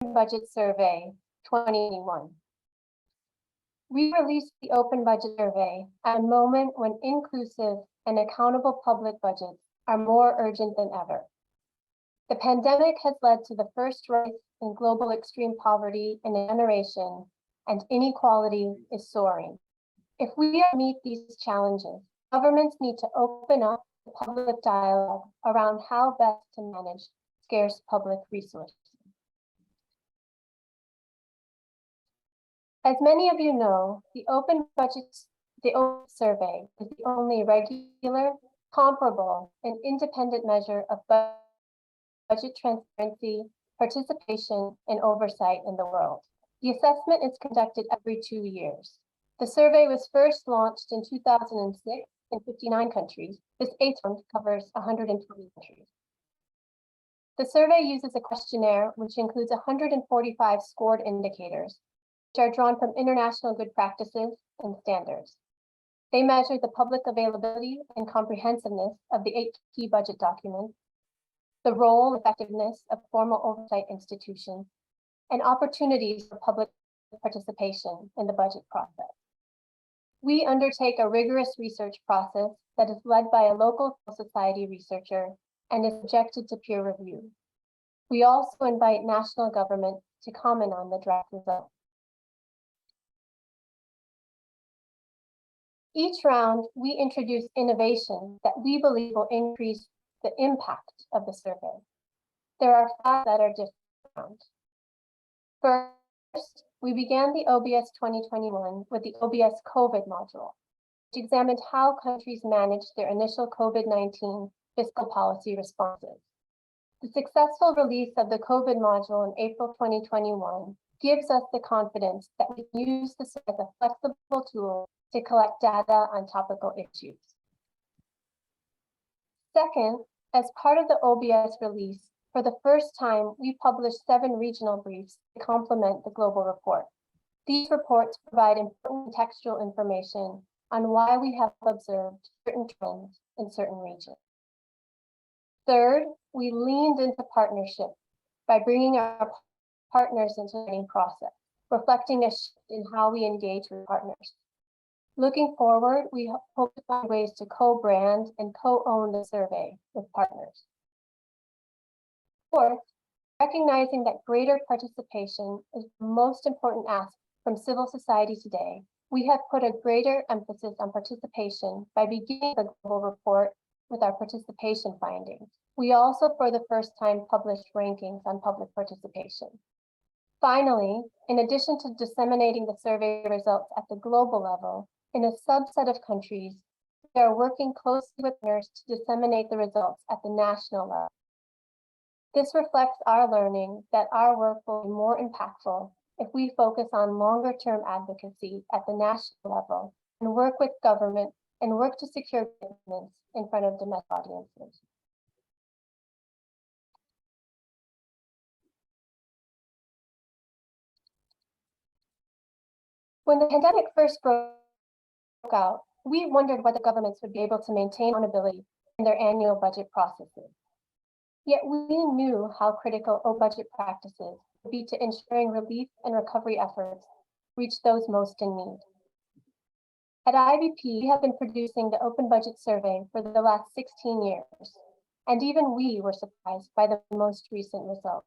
Budget Survey 2021. We released the Open Budget Survey at a moment when inclusive and accountable public budgets are more urgent than ever. The pandemic has led to the first rise in global extreme poverty in a generation, and inequality is soaring. If we are to meet these challenges, governments need to open up the public dialogue around how best to manage scarce public resources. As many of you know, the Open Survey is the only regular, comparable, and independent measure of budget transparency, participation, and oversight in the world. The assessment is conducted every 2 years. The survey was first launched in 2006 in 59 countries. This 8th round covers 120 countries. The survey uses a questionnaire which includes 145 scored indicators, which are drawn from international good practices and standards. They measure the public availability and comprehensiveness of the 8 key budget documents, the role and effectiveness of formal oversight institutions, and opportunities for public participation in the budget process. We undertake a rigorous research process that is led by a local society researcher and is subjected to peer review. We also invite national government to comment on the draft results. Each round, we introduce innovations that we believe will increase the impact of the survey. There are 5 that are different. First, we began the OBS 2021 with the OBS COVID module, which examined how countries managed their initial COVID-19 fiscal policy responses. The successful release of the COVID module in April 2021 gives us the confidence that we can use this as a flexible tool to collect data on topical issues. Second, as part of the OBS release, for the first time, we published 7 regional briefs to complement the global report. These reports provide important textual information on why we have observed certain trends in certain regions. Third, we leaned into partnership by bringing our partners into the planning process, reflecting a shift in how we engage with partners. Looking forward, we hope to find ways to co-brand and co-own the survey with partners. Fourth, recognizing that greater participation is the most important ask from civil society today, we have put a greater emphasis on participation by beginning the global report with our participation findings. We also, for the first time, published rankings on public participation. Finally, in addition to disseminating the survey results at the global level, in a subset of countries, we are working closely with partners to disseminate the results at the national level. This reflects our learning that our work will be more impactful if we focus on longer-term advocacy at the national level and work with government and work to secure commitments in front of domestic audiences. When the pandemic first broke out, we wondered whether governments would be able to maintain accountability in their annual budget processes. Yet we knew how critical budget practices would be to ensuring relief and recovery efforts reach those most in need. At IVP, we have been producing the Open Budget Survey for the last 16 years, and even we were surprised by the most recent results.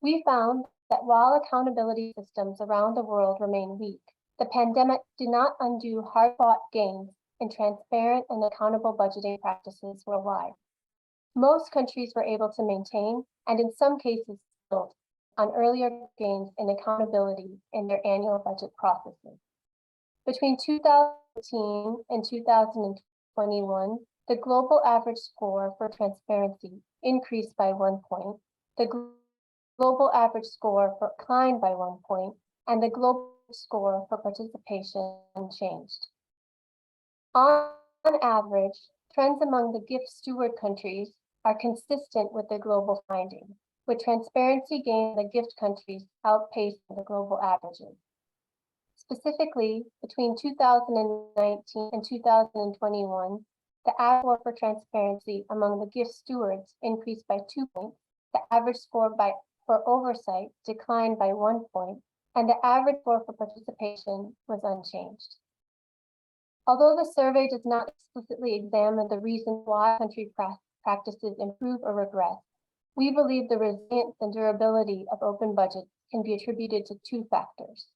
We found that while accountability systems around the world remain weak, the pandemic did not undo hard-fought gains in transparent and accountable budgeting practices worldwide. Most countries were able to maintain, and in some cases build, on earlier gains in accountability in their annual budget processes. Between 2018 and 2021, the global average score for transparency increased by 1 point, the global average score for declined by 1 point, and the global score for participation changed. On average, trends among the gift steward countries are consistent with the global findings, with transparency gain in the gift countries outpacing the global averages. Specifically, between 2019 and 2021, the average score for transparency among the gift stewards increased by 2 points, the average score by for oversight declined by 1 point, and the average score for participation was unchanged. Although the survey does not explicitly examine the reasons why country practices improve or regress, we believe the resilience and durability of open budgets can be attributed to 2 factors: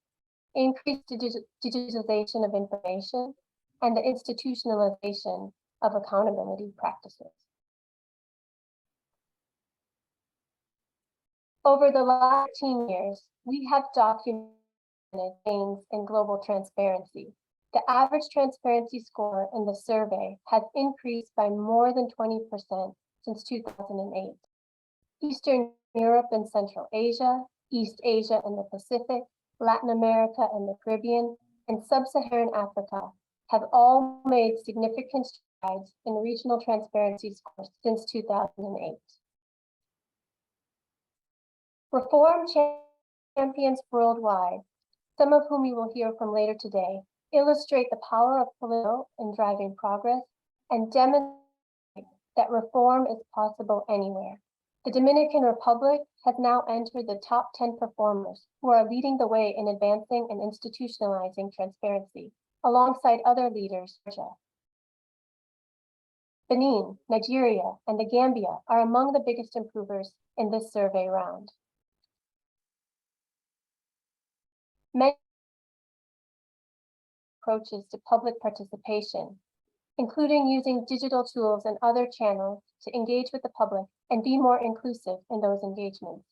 increased digitization of information and the institutionalization of accountability practices. Over the last 10 years, we have documented gains in global transparency. The average transparency score in the survey has increased by more than 20% since 2008. Eastern Europe and Central Asia, East Asia and the Pacific, Latin America and the Caribbean, and Sub-Saharan Africa have all made significant strides in regional transparency scores since 2008. Reform champions worldwide, some of whom you will hear from later today, illustrate the power of political in driving progress and demonstrate that reform is possible anywhere. The Dominican Republic has now entered the top 10 performers who are leading the way in advancing and institutionalizing transparency, alongside other leaders. Benin, Nigeria, and the Gambia are among the biggest improvers in this survey round. Many approaches to public participation, including using digital tools and other channels to engage with the public and be more inclusive in those engagements.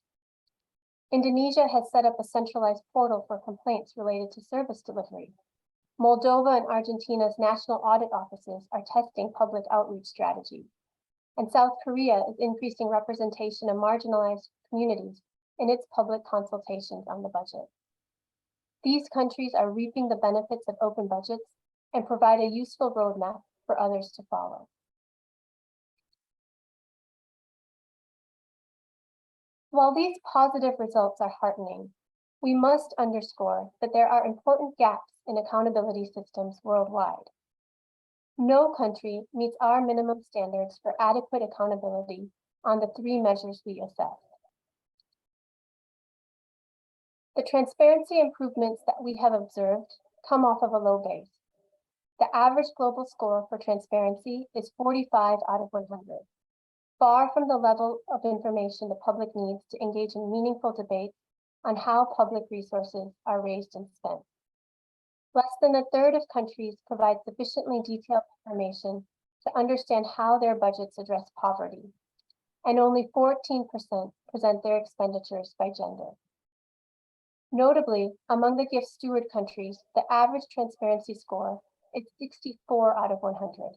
Indonesia has set up a centralized portal for complaints related to service delivery. Moldova and Argentina's national audit offices are testing public outreach strategies. And South Korea is increasing representation of marginalized communities in its public consultations on the budget. These countries are reaping the benefits of open budgets and provide a useful roadmap for others to follow. While these positive results are heartening, we must underscore that there are important gaps in accountability systems worldwide. No country meets our minimum standards for adequate accountability on the 3 measures we assess. The transparency improvements that we have observed come off of a low base. The average global score for transparency is 45 out of 100, far from the level of information the public needs to engage in meaningful debates on how public resources are raised and spent. Less than a third of countries provide sufficiently detailed information to understand how their budgets address poverty, and only 14% present their expenditures by gender. Notably, among the gift steward countries, the average transparency score is 64 out of 100,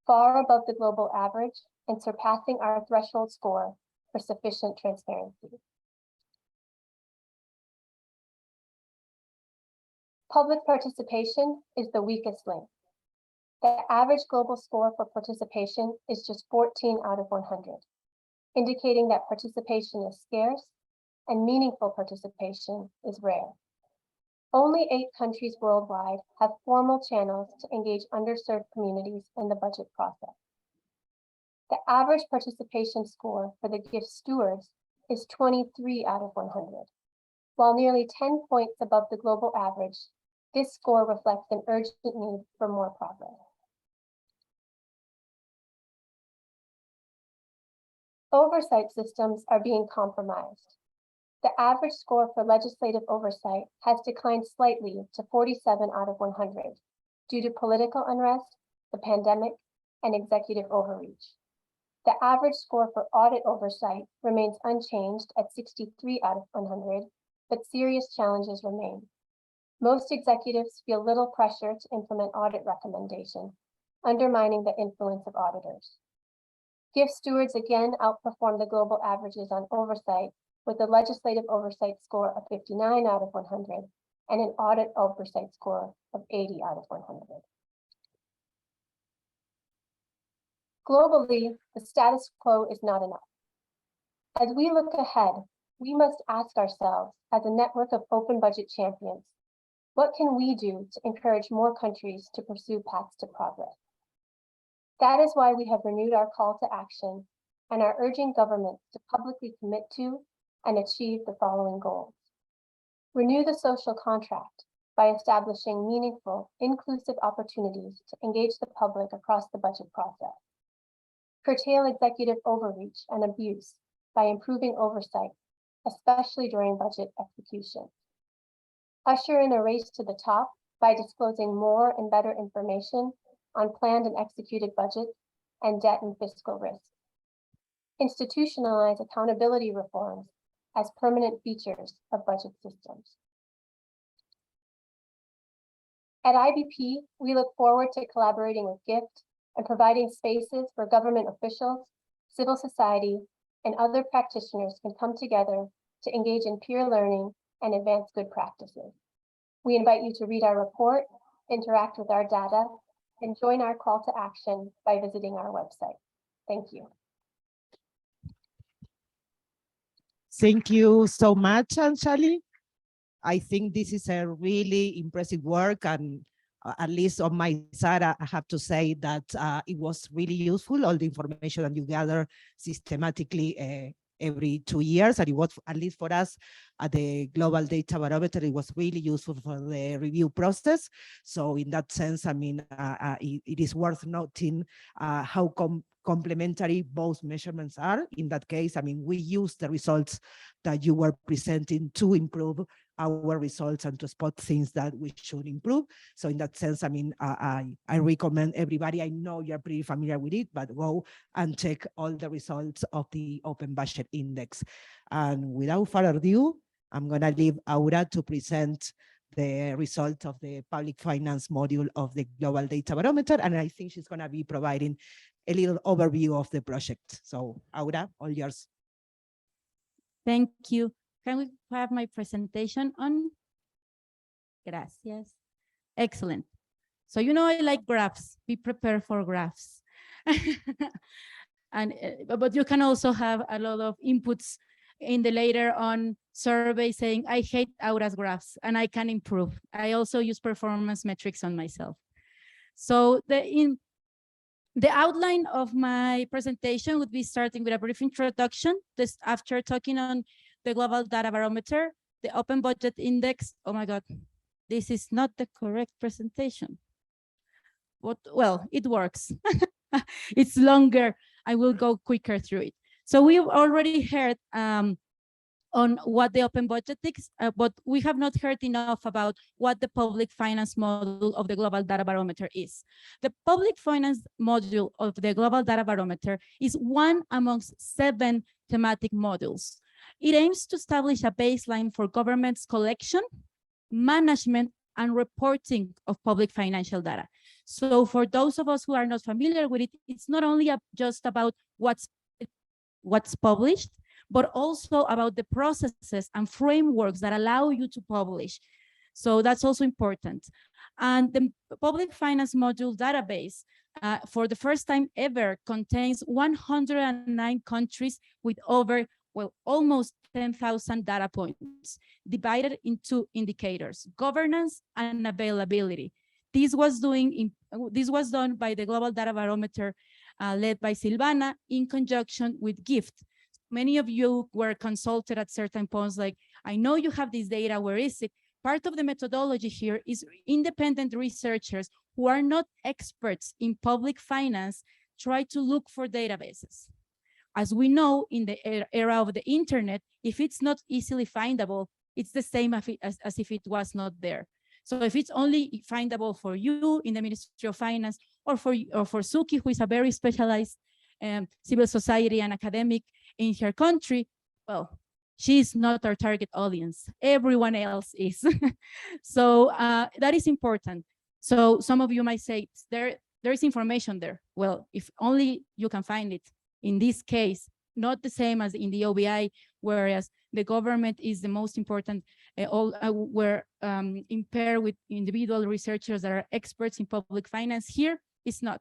far above the global average and surpassing our threshold score for sufficient transparency. Public participation is the weakest link. The average global score for participation is just 14 out of 100, indicating that participation is scarce and meaningful participation is rare. Only 8 countries worldwide have formal channels to engage underserved communities in the budget process. The average participation score for the gift stewards is 23 out of 100. While nearly 10 points above the global average, this score reflects an urgent need for more progress. Oversight systems are being compromised. The average score for legislative oversight has declined slightly to 47 out of 100 due to political unrest, the pandemic, and executive overreach. The average score for audit oversight remains unchanged at 63 out of 100, but serious challenges remain. Most executives feel little pressure to implement audit recommendations, undermining the influence of auditors. Gift stewards again outperform the global averages on oversight, with a legislative oversight score of 59 out of 100 and an audit oversight score of 80 out of 100. Globally, the status quo is not enough. As we look ahead, we must ask ourselves, as a network of open budget champions, what can we do to encourage more countries to pursue paths to progress? That is why we have renewed our call to action and are urging governments to publicly commit to and achieve the following goals. Renew the social contract by establishing meaningful, inclusive opportunities to engage the public across the budget process. Curtail executive overreach and abuse by improving oversight, especially during budget execution. Usher in a race to the top by disclosing more and better information on planned and executed budgets and debt and fiscal risk. Institutionalize accountability reforms as permanent features of budget systems. At IBP, we look forward to collaborating with GIFT and providing spaces where government officials, civil society, and other practitioners can come together to engage in peer learning and advance good practices. We invite you to read our report, interact with our data, and join our call to action by visiting our website. Thank you. Thank you so much, Anjali. I think this is a really impressive work, and at least on my side, I have to say that it was really useful, all the information that you gather systematically every 2 years, and it was, at least for us at the Global Data Barometer, it was really useful for the review process. So in that sense, I mean, it is worth noting how complementary both measurements are. In that case, I mean, we use the results that you were presenting to improve our results and to spot things that we should improve. So in that sense, I mean, I recommend everybody, I know you're pretty familiar with it, but go and check all the results of the Open Budget Index. And without further ado, I'm gonna leave Aura to present the result of the public finance module of the Global Data Barometer. And I think she's gonna be providing a little overview of the project. So Aura, all yours. Thank you. Can we have my presentation on? Gracias. Excellent. So, you know, I like graphs. Be prepared for graphs. And but you can also have a lot of inputs in the later on survey saying, I hate Aura's graphs and I can improve. I also use performance metrics on myself. So the outline of my presentation would be starting with a brief introduction. This after talking on the Global Data Barometer, the Open Budget Index. Oh my God, this is not the correct presentation. But, well, it works. It's longer. I will go quicker through it. So we've already heard on what the Open Budget is, but we have not heard enough about what the public finance module of the Global Data Barometer is. The public finance module of the Global Data Barometer is one amongst 7 thematic modules. It aims to establish a baseline for government's collection, management, and reporting of public financial data. So for those of us who are not familiar with it, it's not only just about what's published, but also about the processes and frameworks that allow you to publish. So that's also important. And the public finance module database, for the first time ever, contains 109 countries with over, well, almost 10,000 data points, divided into indicators, governance and availability. This was done by the Global Data Barometer, led by Silvana in conjunction with GIFT. Many of you were consulted at certain points, like, I know you have this data, where is it? Part of the methodology here is independent researchers who are not experts in public finance try to look for databases. As we know, in the era of the internet, if it's not easily findable, it's the same as if it was not there. So if it's only findable for you in the Ministry of Finance, or for Suki, who is a very specialized civil society and academic in her country, well, she's not our target audience. Everyone else is. So that is important. So some of you might say, there is information there. Well, if only you can find it. In this case, not the same as in the OBI, whereas the government is the most important, we're in pair with individual researchers that are experts in public finance. Here, it's not.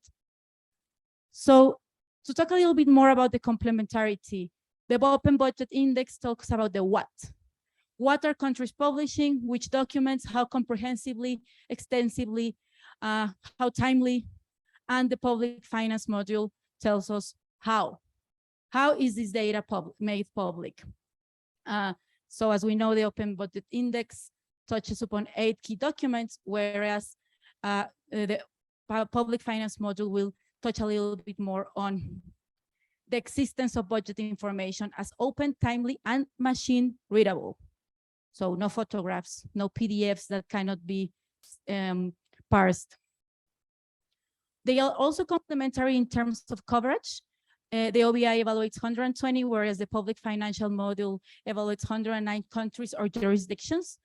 So to talk a little bit more about the complementarity, the Open Budget Index talks about the what. What are countries publishing, which documents, how comprehensively, extensively, how timely, and the public finance module tells us how. How is this data made public? So as we know, the Open Budget Index touches upon 8 key documents, whereas the public finance module will touch a little bit more on the existence of budget information as open, timely, and machine readable. So no photographs, no PDFs that cannot be parsed. They are also complementary in terms of coverage. The OBI evaluates 120, whereas the public financial module evaluates 109 countries or jurisdictions.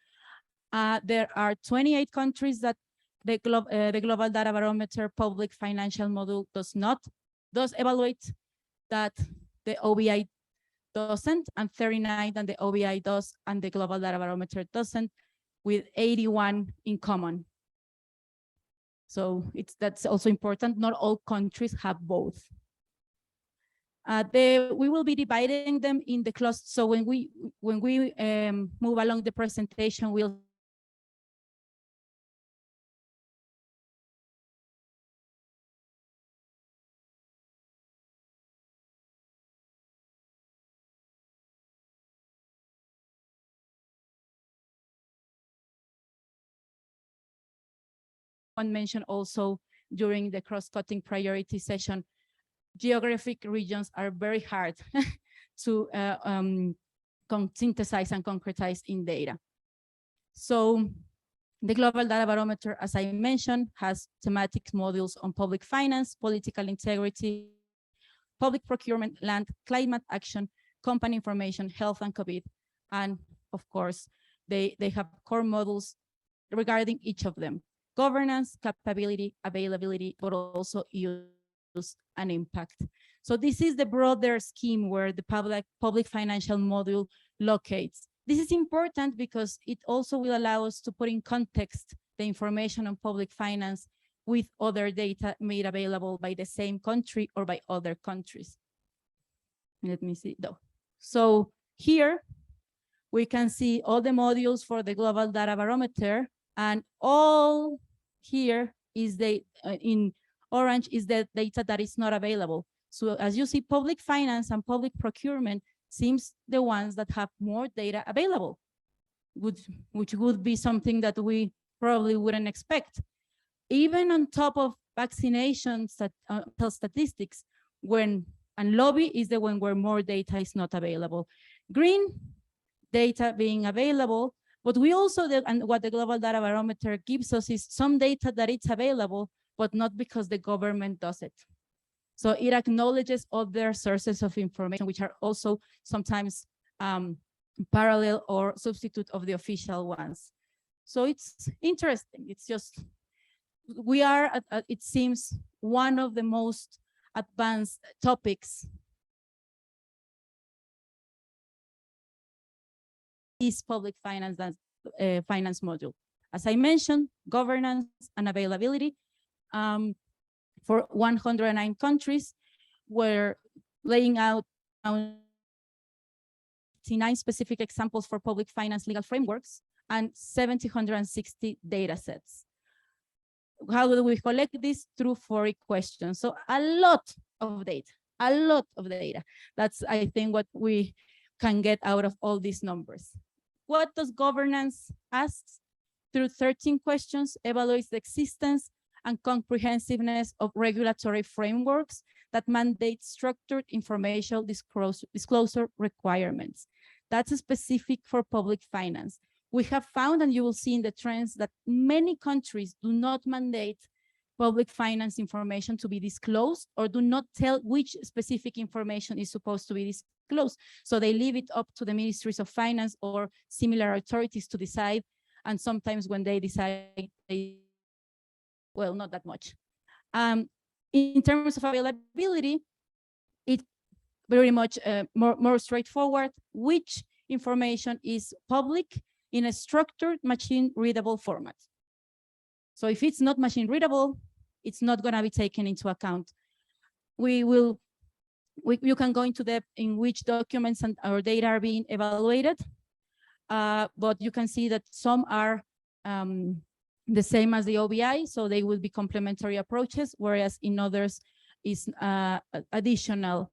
There are 28 countries that the Global Data Barometer public financial module does evaluate, that the OBI doesn't, and 39 that the OBI does and the Global Data Barometer doesn't, with 81 in common. So that's also important. Not all countries have both. We will be dividing them in the clusters. So when we move along the presentation, we'll mention also during the cross-cutting priority session, geographic regions are very hard to synthesize and concretize in data. So the Global Data Barometer, as I mentioned, has thematic modules on public finance, political integrity, public procurement, land, climate action, company information, health and COVID. And of course, they have core models regarding each of them: governance, capability, availability, but also use and impact. So this is the broader scheme where the public financial module locates. This is important because it also will allow us to put in context the information on public finance with other data made available by the same country or by other countries. Let me see though. So here we can see all the modules for the Global Data Barometer, and all here is in orange is the data that is not available. So as you see, public finance and public procurement seems the ones that have more data available, which would be something that we probably wouldn't expect. Even on top of vaccinations, statistics, and lobby is the one where more data is not available. Green, data being available, but we also, and what the Global Data Barometer gives us is some data that it's available, but not because the government does it. So it acknowledges other sources of information, which are also sometimes parallel or substitute of the official ones. So it's interesting. It's just, we are, it seems, one of the most advanced topics is public finance finance module. As I mentioned, governance and availability for 109 countries, we're laying out 9 specific examples for public finance legal frameworks and 760 data sets. How do we collect this? Through 4 questions. So a lot of data. That's, I think, what we can get out of all these numbers. What does governance ask? Through 13 questions, evaluates the existence and comprehensiveness of regulatory frameworks that mandate structured information disclosure requirements. That's specific for public finance. We have found, and you will see in the trends, that many countries do not mandate public finance information to be disclosed, or do not tell which specific information is supposed to be disclosed. So they leave it up to the ministries of finance or similar authorities to decide. And sometimes when they decide, well, not that much. In terms of availability, it's very much more straightforward. Which information is public in a structured machine readable format? So if it's not machine readable, it's not going to be taken into account. You can go into depth in which documents and our data are being evaluated, but you can see that some are the same as the OBI, so they will be complementary approaches, whereas in others is additional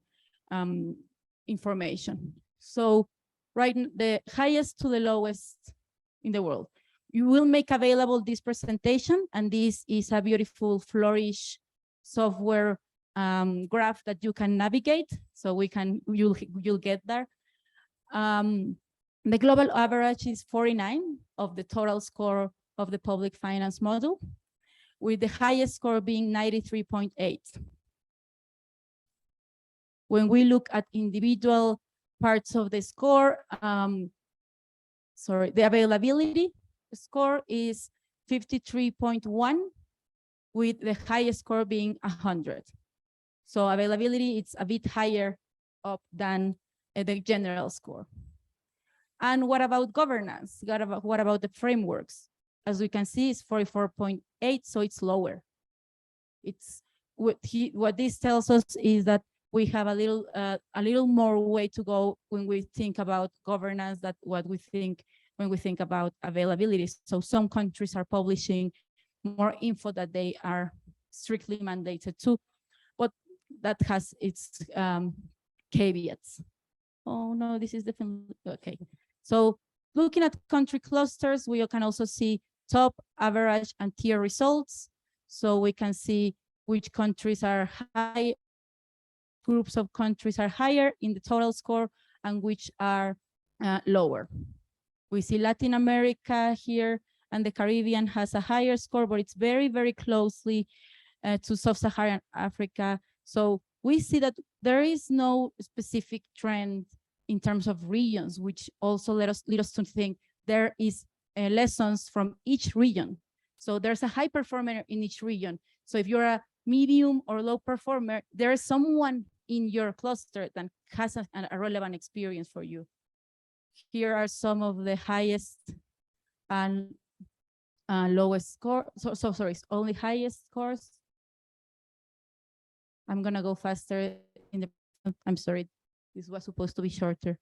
information. So right, the highest to the lowest in the world. You will make available this presentation, and this is a beautiful Flourish software graph that you can navigate. So you'll get there. The global average is 49 of the total score of the public finance model, with the highest score being 93.8. When we look at individual parts of the score, the availability score is 53.1, with the highest score being 100. So availability, it's a bit higher up than the general score. And what about governance? What about the frameworks? As we can see, it's 44.8, so it's lower. It's what this tells us is that we have a little more way to go when we think about governance than what we think when we think about availability. So some countries are publishing more info that they are strictly mandated to, but that has its caveats. Oh no, this is definitely okay. So looking at country clusters, we can also see top, average, and tier results. So we can see which countries are high, groups of countries are higher in the total score, and which are lower. We see Latin America here, and the Caribbean has a higher score, but it's very, very closely to Sub-Saharan Africa. So we see that there is no specific trend in terms of regions, which also lead us to think there is lessons from each region. So there's a high performer in each region. So if you're a medium or low performer, there is someone in your cluster that has a relevant experience for you. Here are some of the highest and lowest score. Sorry, only highest scores. I'm gonna go faster in the, I'm sorry, this was supposed to be shorter.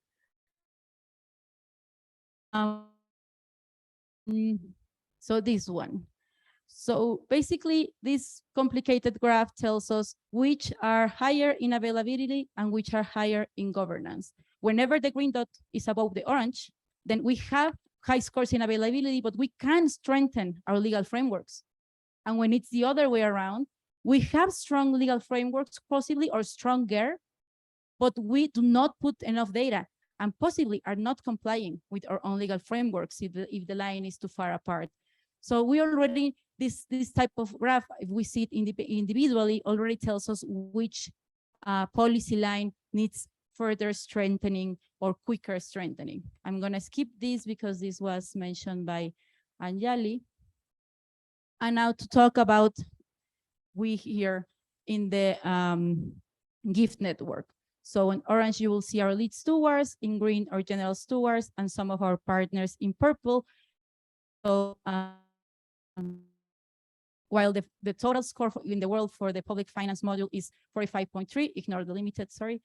So this one. So basically, this complicated graph tells us which are higher in availability and which are higher in governance. Whenever the green dot is above the orange, then we have high scores in availability, but we can strengthen our legal frameworks. And when it's the other way around, we have strong legal frameworks, possibly, or stronger, but we do not put enough data and possibly are not complying with our own legal frameworks if the line is too far apart. So we already, this type of graph, if we see it individually, already tells us which policy line needs further strengthening or quicker strengthening. I'm gonna skip this because this was mentioned by Anjali. And now to talk about we here in the gift network. So in orange, you will see our lead stewards, in green, our general stewards, and some of our partners in purple. So while the total score in the world for the public finance module is 45.3, ignore the limited, sorry.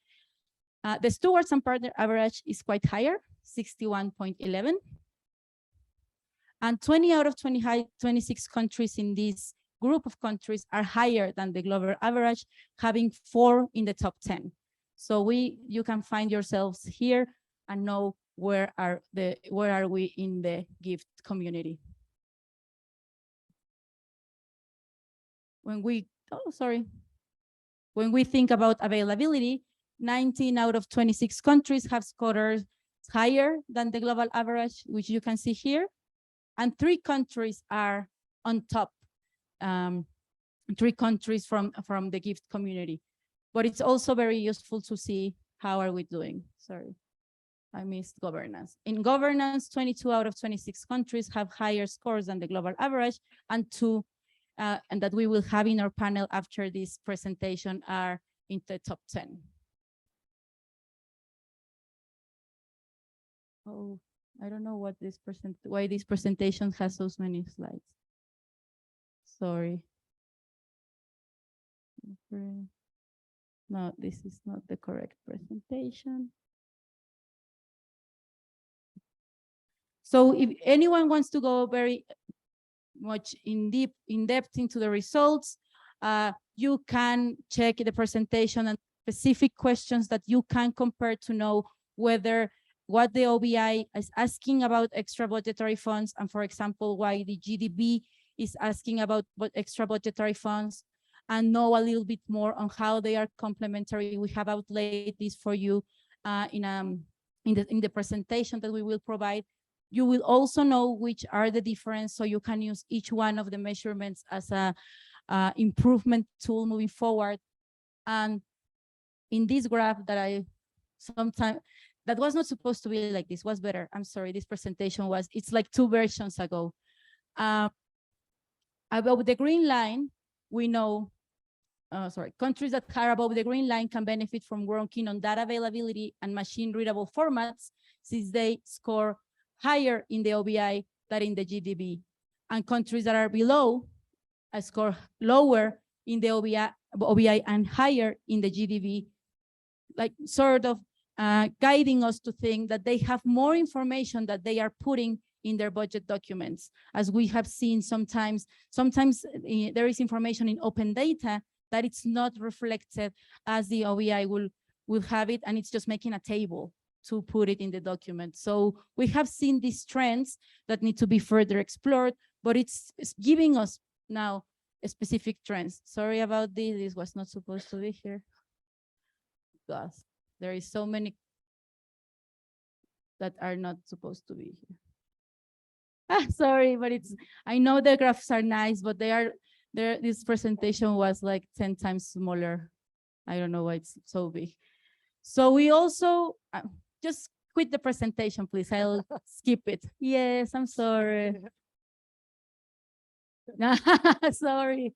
The stewards and partner average is quite higher, 61.11. And 20 out of 26 countries in this group of countries are higher than the global average, having 4 in the top 10. So you can find yourselves here and know where are we in the gift community. When we think about availability, 19 out of 26 countries have scores higher than the global average, which you can see here. And 3 countries are on top, 3 countries from the gift community. But it's also very useful to see how are we doing. Sorry, I missed governance. In governance, 22 out of 26 countries have higher scores than the global average, and 2 and that we will have in our panel after this presentation are in the top 10. Oh, I don't know what why this presentation has so many slides. Sorry. No, this is not the correct presentation. So if anyone wants to go very much in depth into the results, you can check the presentation and specific questions that you can compare to know whether what the OBI is asking about extra budgetary funds, and for example, why the GDB is asking about extra budgetary funds, and know a little bit more on how they are complementary. We have outlaid this for you in the presentation that we will provide. You will also know which are the difference, so you can use each one of the measurements as a improvement tool moving forward. And in this graph that that was not supposed to be like this, was better. I'm sorry, this presentation it's like 2 versions ago. Above the green line, we know, countries that are above the green line can benefit from working on data availability and machine readable formats, since they score higher in the OBI than in the GDB. And countries that are below score lower in the OBI and higher in the GDB, like sort of guiding us to think that they have more information that they are putting in their budget documents. As we have seen sometimes there is information in open data that it's not reflected as the OBI will have it, and it's just making a table to put it in the document. So we have seen these trends that need to be further explored, but it's giving us now specific trends. Sorry about this. This was not supposed to be here. God, there is so many that are not supposed to be here. Sorry, but I know the graphs are nice, but this presentation was like 10 times smaller. I don't know why it's so big. So we also, just quit the presentation, please. I'll skip it. Yes, I'm sorry. Sorry.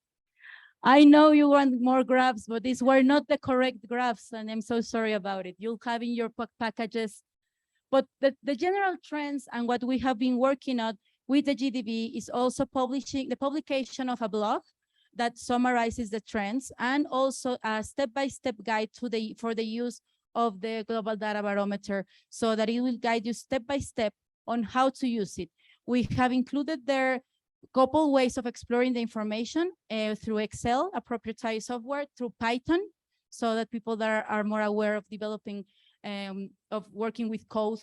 I know you want more graphs, but these were not the correct graphs, and I'm so sorry about it. You'll have in your packages. But the general trends and what we have been working on with the GDB is also the publication of a blog that summarizes the trends, and also a step-by-step guide for the use of the Global Data Barometer, so that it will guide you step-by-step on how to use it. We have included there couple ways of exploring the information through Excel, a proprietary software, through Python, so that people that are more aware of developing, of working with code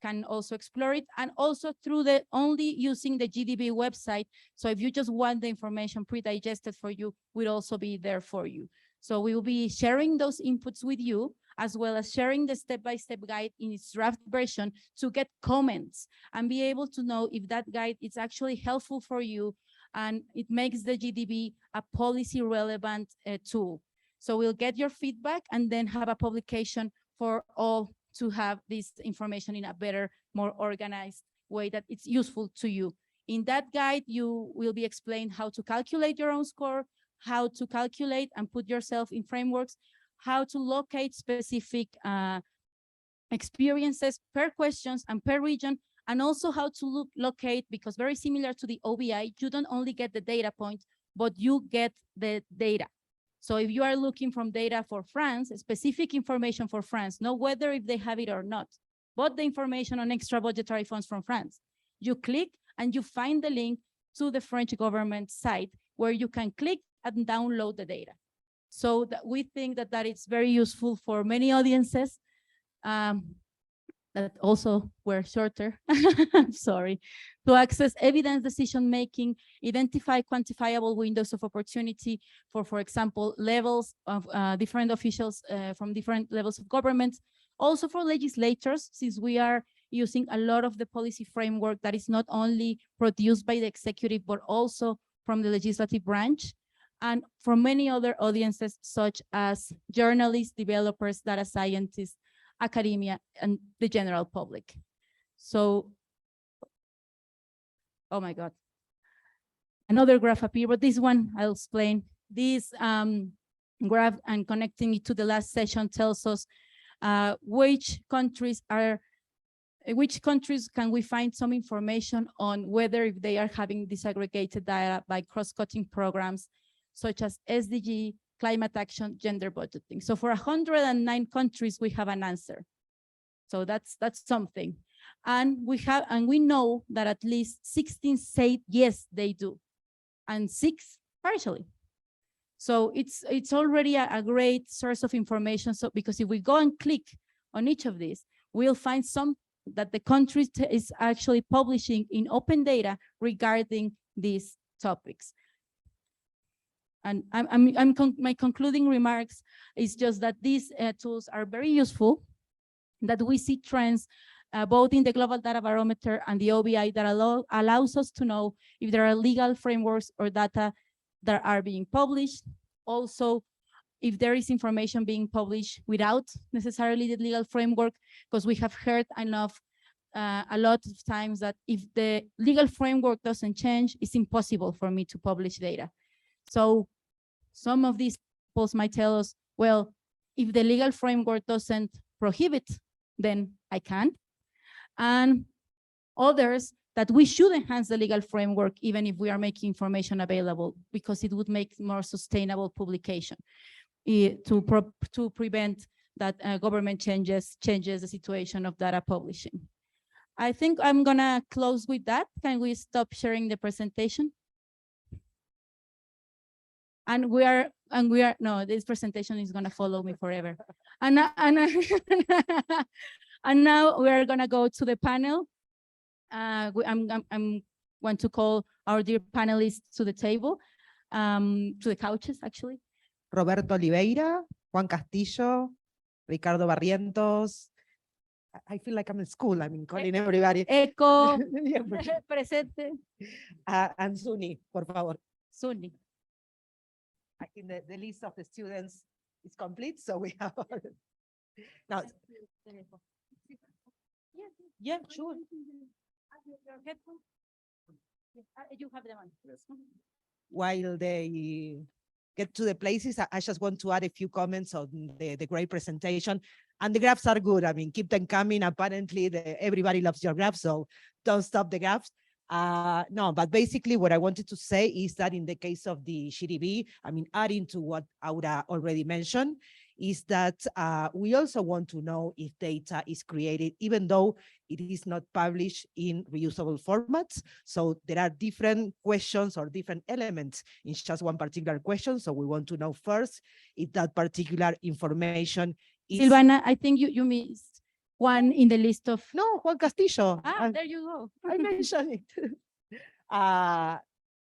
can also explore it, and also through only using the GDB website. So if you just want the information pre-digested for you, we'll also be there for you. So we will be sharing those inputs with you, as well as sharing the step-by-step guide in its draft version to get comments and be able to know if that guide is actually helpful for you and it makes the GDB a policy relevant tool. So we'll get your feedback and then have a publication for all to have this information in a better, more organized way that it's useful to you. In that guide, you will be explained how to calculate your own score, how to calculate and put yourself in frameworks, how to locate specific experiences per questions and per region, and also how to locate, because very similar to the OBI, you don't only get the data point, but you get the data. So if you are looking from data for France, specific information for France, not whether if they have it or not, but the information on extra budgetary funds from France, you click and you find the link to the French government site where you can click and download the data. So that we think that is very useful for many audiences that also were shorter, I'm sorry, to access evidence decision-making, identify quantifiable windows of opportunity for example, levels of different officials from different levels of government, also for legislators, since we are using a lot of the policy framework that is not only produced by the executive, but also from the legislative branch, and for many other audiences, such as journalists, developers, data scientists, academia, and the general public. So, oh my God. Another graph appeared, but this one I'll explain. This graph, and connecting it to the last session, tells us which countries can we find some information on whether if they are having disaggregated data by cross-cutting programs, such as SDG, climate action, gender budgeting. So for 109 countries, we have an answer. So that's something. And we know that at least 16 say yes, they do, and 6 partially. So it's already a great source of information. So because if we go and click on each of these, we'll find some that the country is actually publishing in open data regarding these topics. And my concluding remarks is just that these tools are very useful, that we see trends both in the Global Data Barometer and the OBI that allows us to know if there are legal frameworks or data that are being published. Also, if there is information being published without necessarily the legal framework, because we have heard enough a lot of times that if the legal framework doesn't change, it's impossible for me to publish data. So some of these polls might tell us, well, if the legal framework doesn't prohibit, then I can't. And others that we should enhance the legal framework even if we are making information available, because it would make more sustainable publication to prevent that government changes the situation of data publishing. I think I'm gonna close with that. Can we stop sharing the presentation? And we are, no, this presentation is gonna follow me forever. And now we are gonna go to the panel. I'm want to call our dear panelists to the table, to the couches actually. Roberto Oliveira, Juan Castillo, Ricardo Barrientos. I feel like I'm in school. I'm calling everybody. Eco, Yeah, presente. and Suni, por favor. Suni. I think the list of the students is complete, so we have. Now, yeah, sure. You have them on. While they get to the places, I just want to add a few comments on the great presentation. And the graphs are good. I mean, keep them coming. Apparently, everybody loves your graphs, so don't stop the graphs. No, but basically what I wanted to say is that in the case of the GDB, I mean, adding to what Aura already mentioned, is that we also want to know if data is created, even though it is not published in reusable formats. So there are different questions or different elements in just one particular question. So we want to know first if that particular information is— Silvana, I think you missed one in the list of— No, Juan Castillo. there you go. I mentioned it.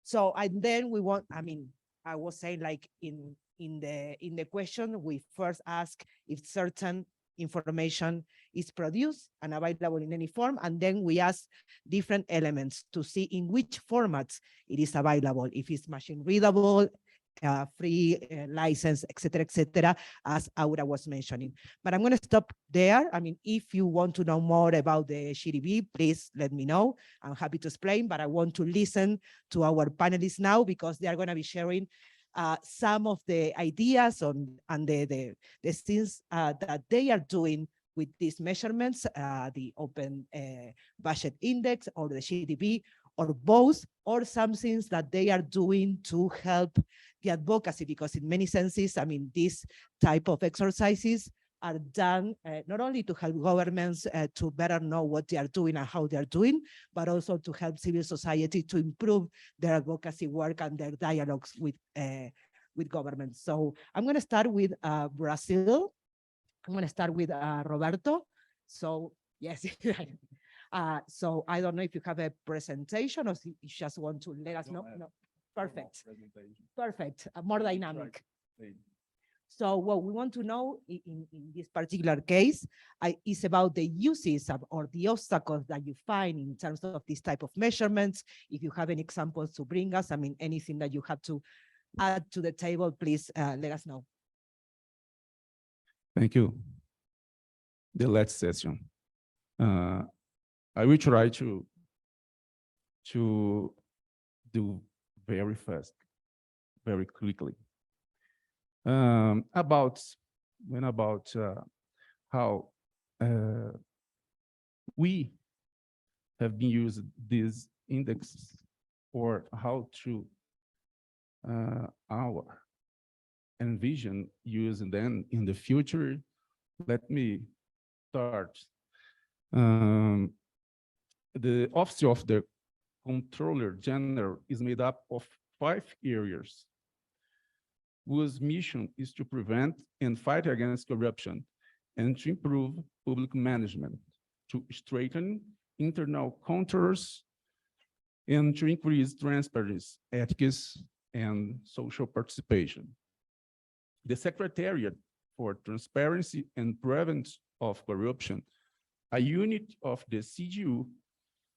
So, and then we want, I mean, I was saying like in the question, we first ask if certain information is produced and available in any form, and then we ask different elements to see in which formats it is available, if it's machine readable, free, license, et cetera, as Aura was mentioning. But I'm going to stop there. I mean, if you want to know more about the GDB, please let me know. I'm happy to explain, but I want to listen to our panelists now because they are going to be sharing some of the ideas and the things that they are doing with these measurements, the Open Budget Index or the GDB, or both, or some things that they are doing to help the advocacy, because in many senses, I mean, these type of exercises are done not only to help governments to better know what they are doing and how they are doing, but also to help civil society to improve their advocacy work and their dialogues with governments. So I'm going to start with Brazil. I'm going to start with Roberto. So yes, so I don't know if you have a presentation or if you just want to let us know. No. Perfect. Perfect. More dynamic. So what we want to know in this particular case is about the uses or the obstacles that you find in terms of this type of measurements. If you have any examples to bring us, I mean, anything that you have to add to the table, please let us know. Thank you. The last session. I will try to do very fast, very quickly. About how we have been using these indexes, or how to our envision using them in the future. Let me start. The Office of the Comptroller General is made up of 5 areas whose mission is to prevent and fight against corruption and to improve public management. to straighten internal contours and to increase transparency, ethics, and social participation. The Secretariat for Transparency and Prevention of Corruption, a unit of the CGU,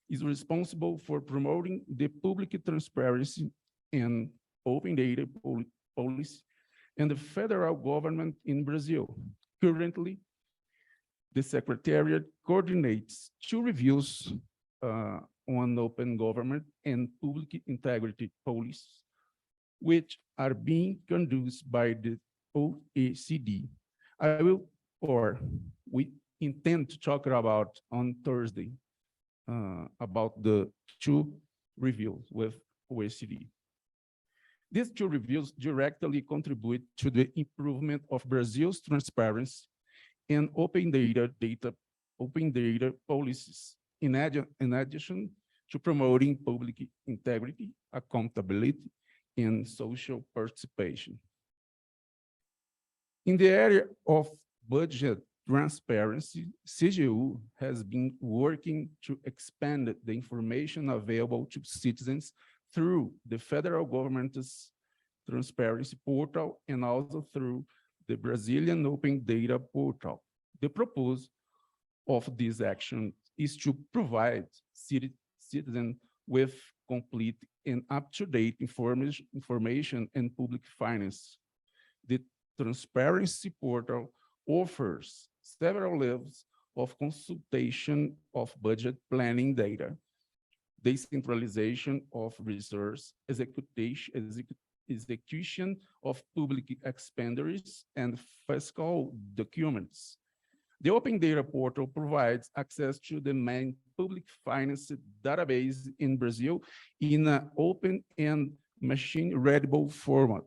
is responsible for promoting the public transparency and open data policy and the federal government in Brazil. Currently, the Secretariat coordinates 2 reviews on open government and public integrity policies, which are being conducted by the OECD. We intend to talk about on Thursday about the 2 reviews with OECD. These 2 reviews directly contribute to the improvement of Brazil's transparency and open data policies, in addition to promoting public integrity, accountability, and social participation. In the area of budget transparency, CGU has been working to expand the information available to citizens through the federal government's transparency portal and also through the Brazilian Open Data Portal. The purpose of this action is to provide citizens with complete and up-to-date information and public finance. The transparency portal offers several levels of consultation of budget planning data, decentralization of resource execution of public expenditures, and fiscal documents. The Open Data Portal provides access to the main public finance database in Brazil in an open and machine-readable format,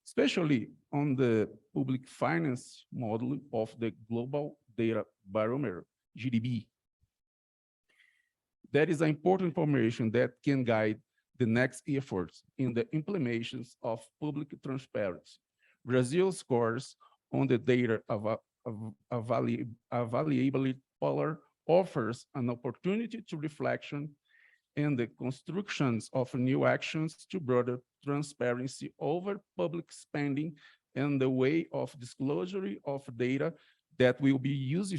especially on the public finance model of the Global Data Barometer, GDB. That is important information that can guide the next efforts in the implementations of public transparency. Brazil scores on the data of availability polar offers an opportunity to reflection and the constructions of new actions to broader transparency over public spending and the way of disclosure of data that will be used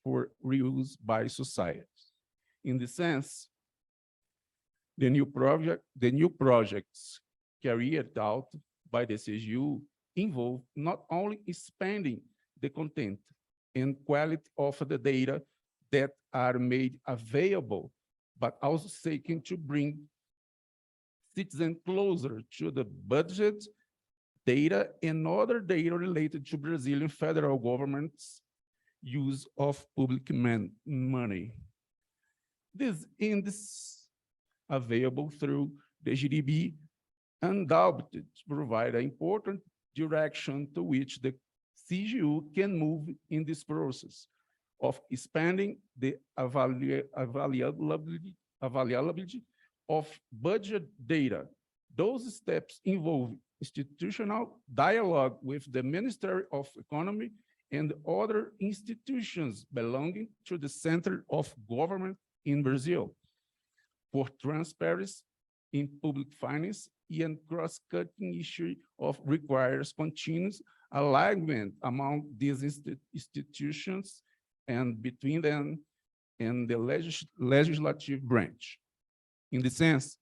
for reuse by society. In this sense, the new projects carried out by the CGU involve not only expanding the content and quality of the data that are made available, but also seeking to bring citizens closer to the budget data and other data related to Brazilian federal government's use of public money. This available through the GDB undoubtedly provide an important direction to which the CGU can move in this process of expanding the availability of budget data. Those steps involve institutional dialogue with the Ministry of Economy and other institutions belonging to the center of government in Brazil for transparency in public finance and cross-cutting issue of requires continuous alignment among these institutions and between them and the legislative branch. In the sense,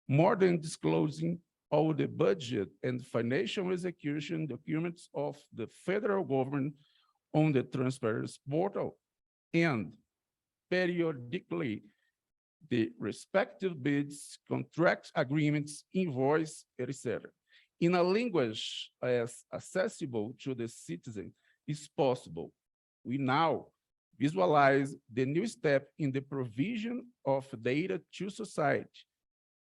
more than disclosing all the budget and financial execution documents of the federal government on the transparency portal and periodically the respective bids, contract agreements, invoice, etc. in a language as accessible to the citizen is possible. We now visualize the new step in the provision of data to society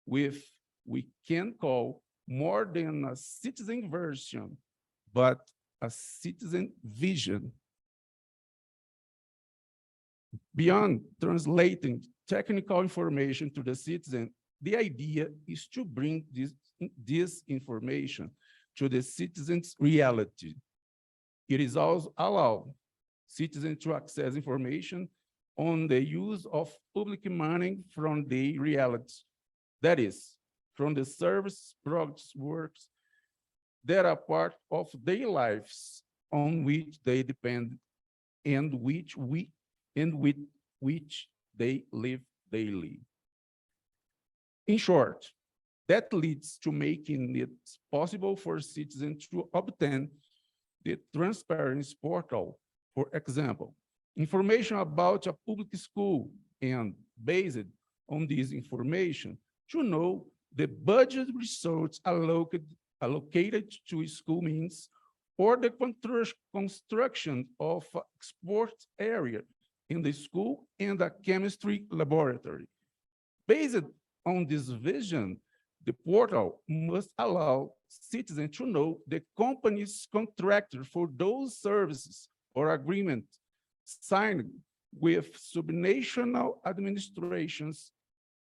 with we can call more than a citizen version, but a citizen vision. Beyond translating technical information to the citizen, the idea is to bring this information to the citizen's reality. It is also allow citizens to access information on the use of public money from the reality. That is, from the service, products, works that are part of their lives on which they depend and with which they live daily. In short, that leads to making it possible for citizens to obtain the transparency portal. For example, information about a public school, and based on this information, to know the budget resources allocated to school means, or the construction of a sports area in the school and a chemistry laboratory. Based on this vision, the portal must allow citizens to know the company's contractor for those services or agreements signed with subnational administrations,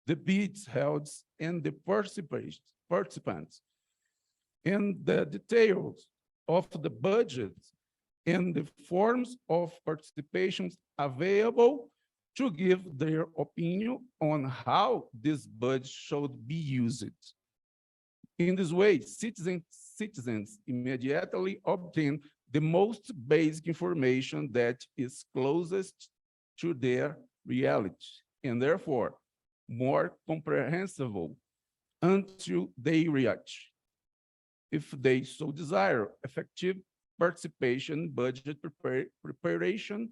the bids held, and the participants, and the details of the budget and the forms of participation available to give their opinion on how this budget should be used. In this way, citizens immediately obtain the most basic information that is closest to their reality, and therefore more comprehensible until they react. If they so desire, effective participation, budget preparation,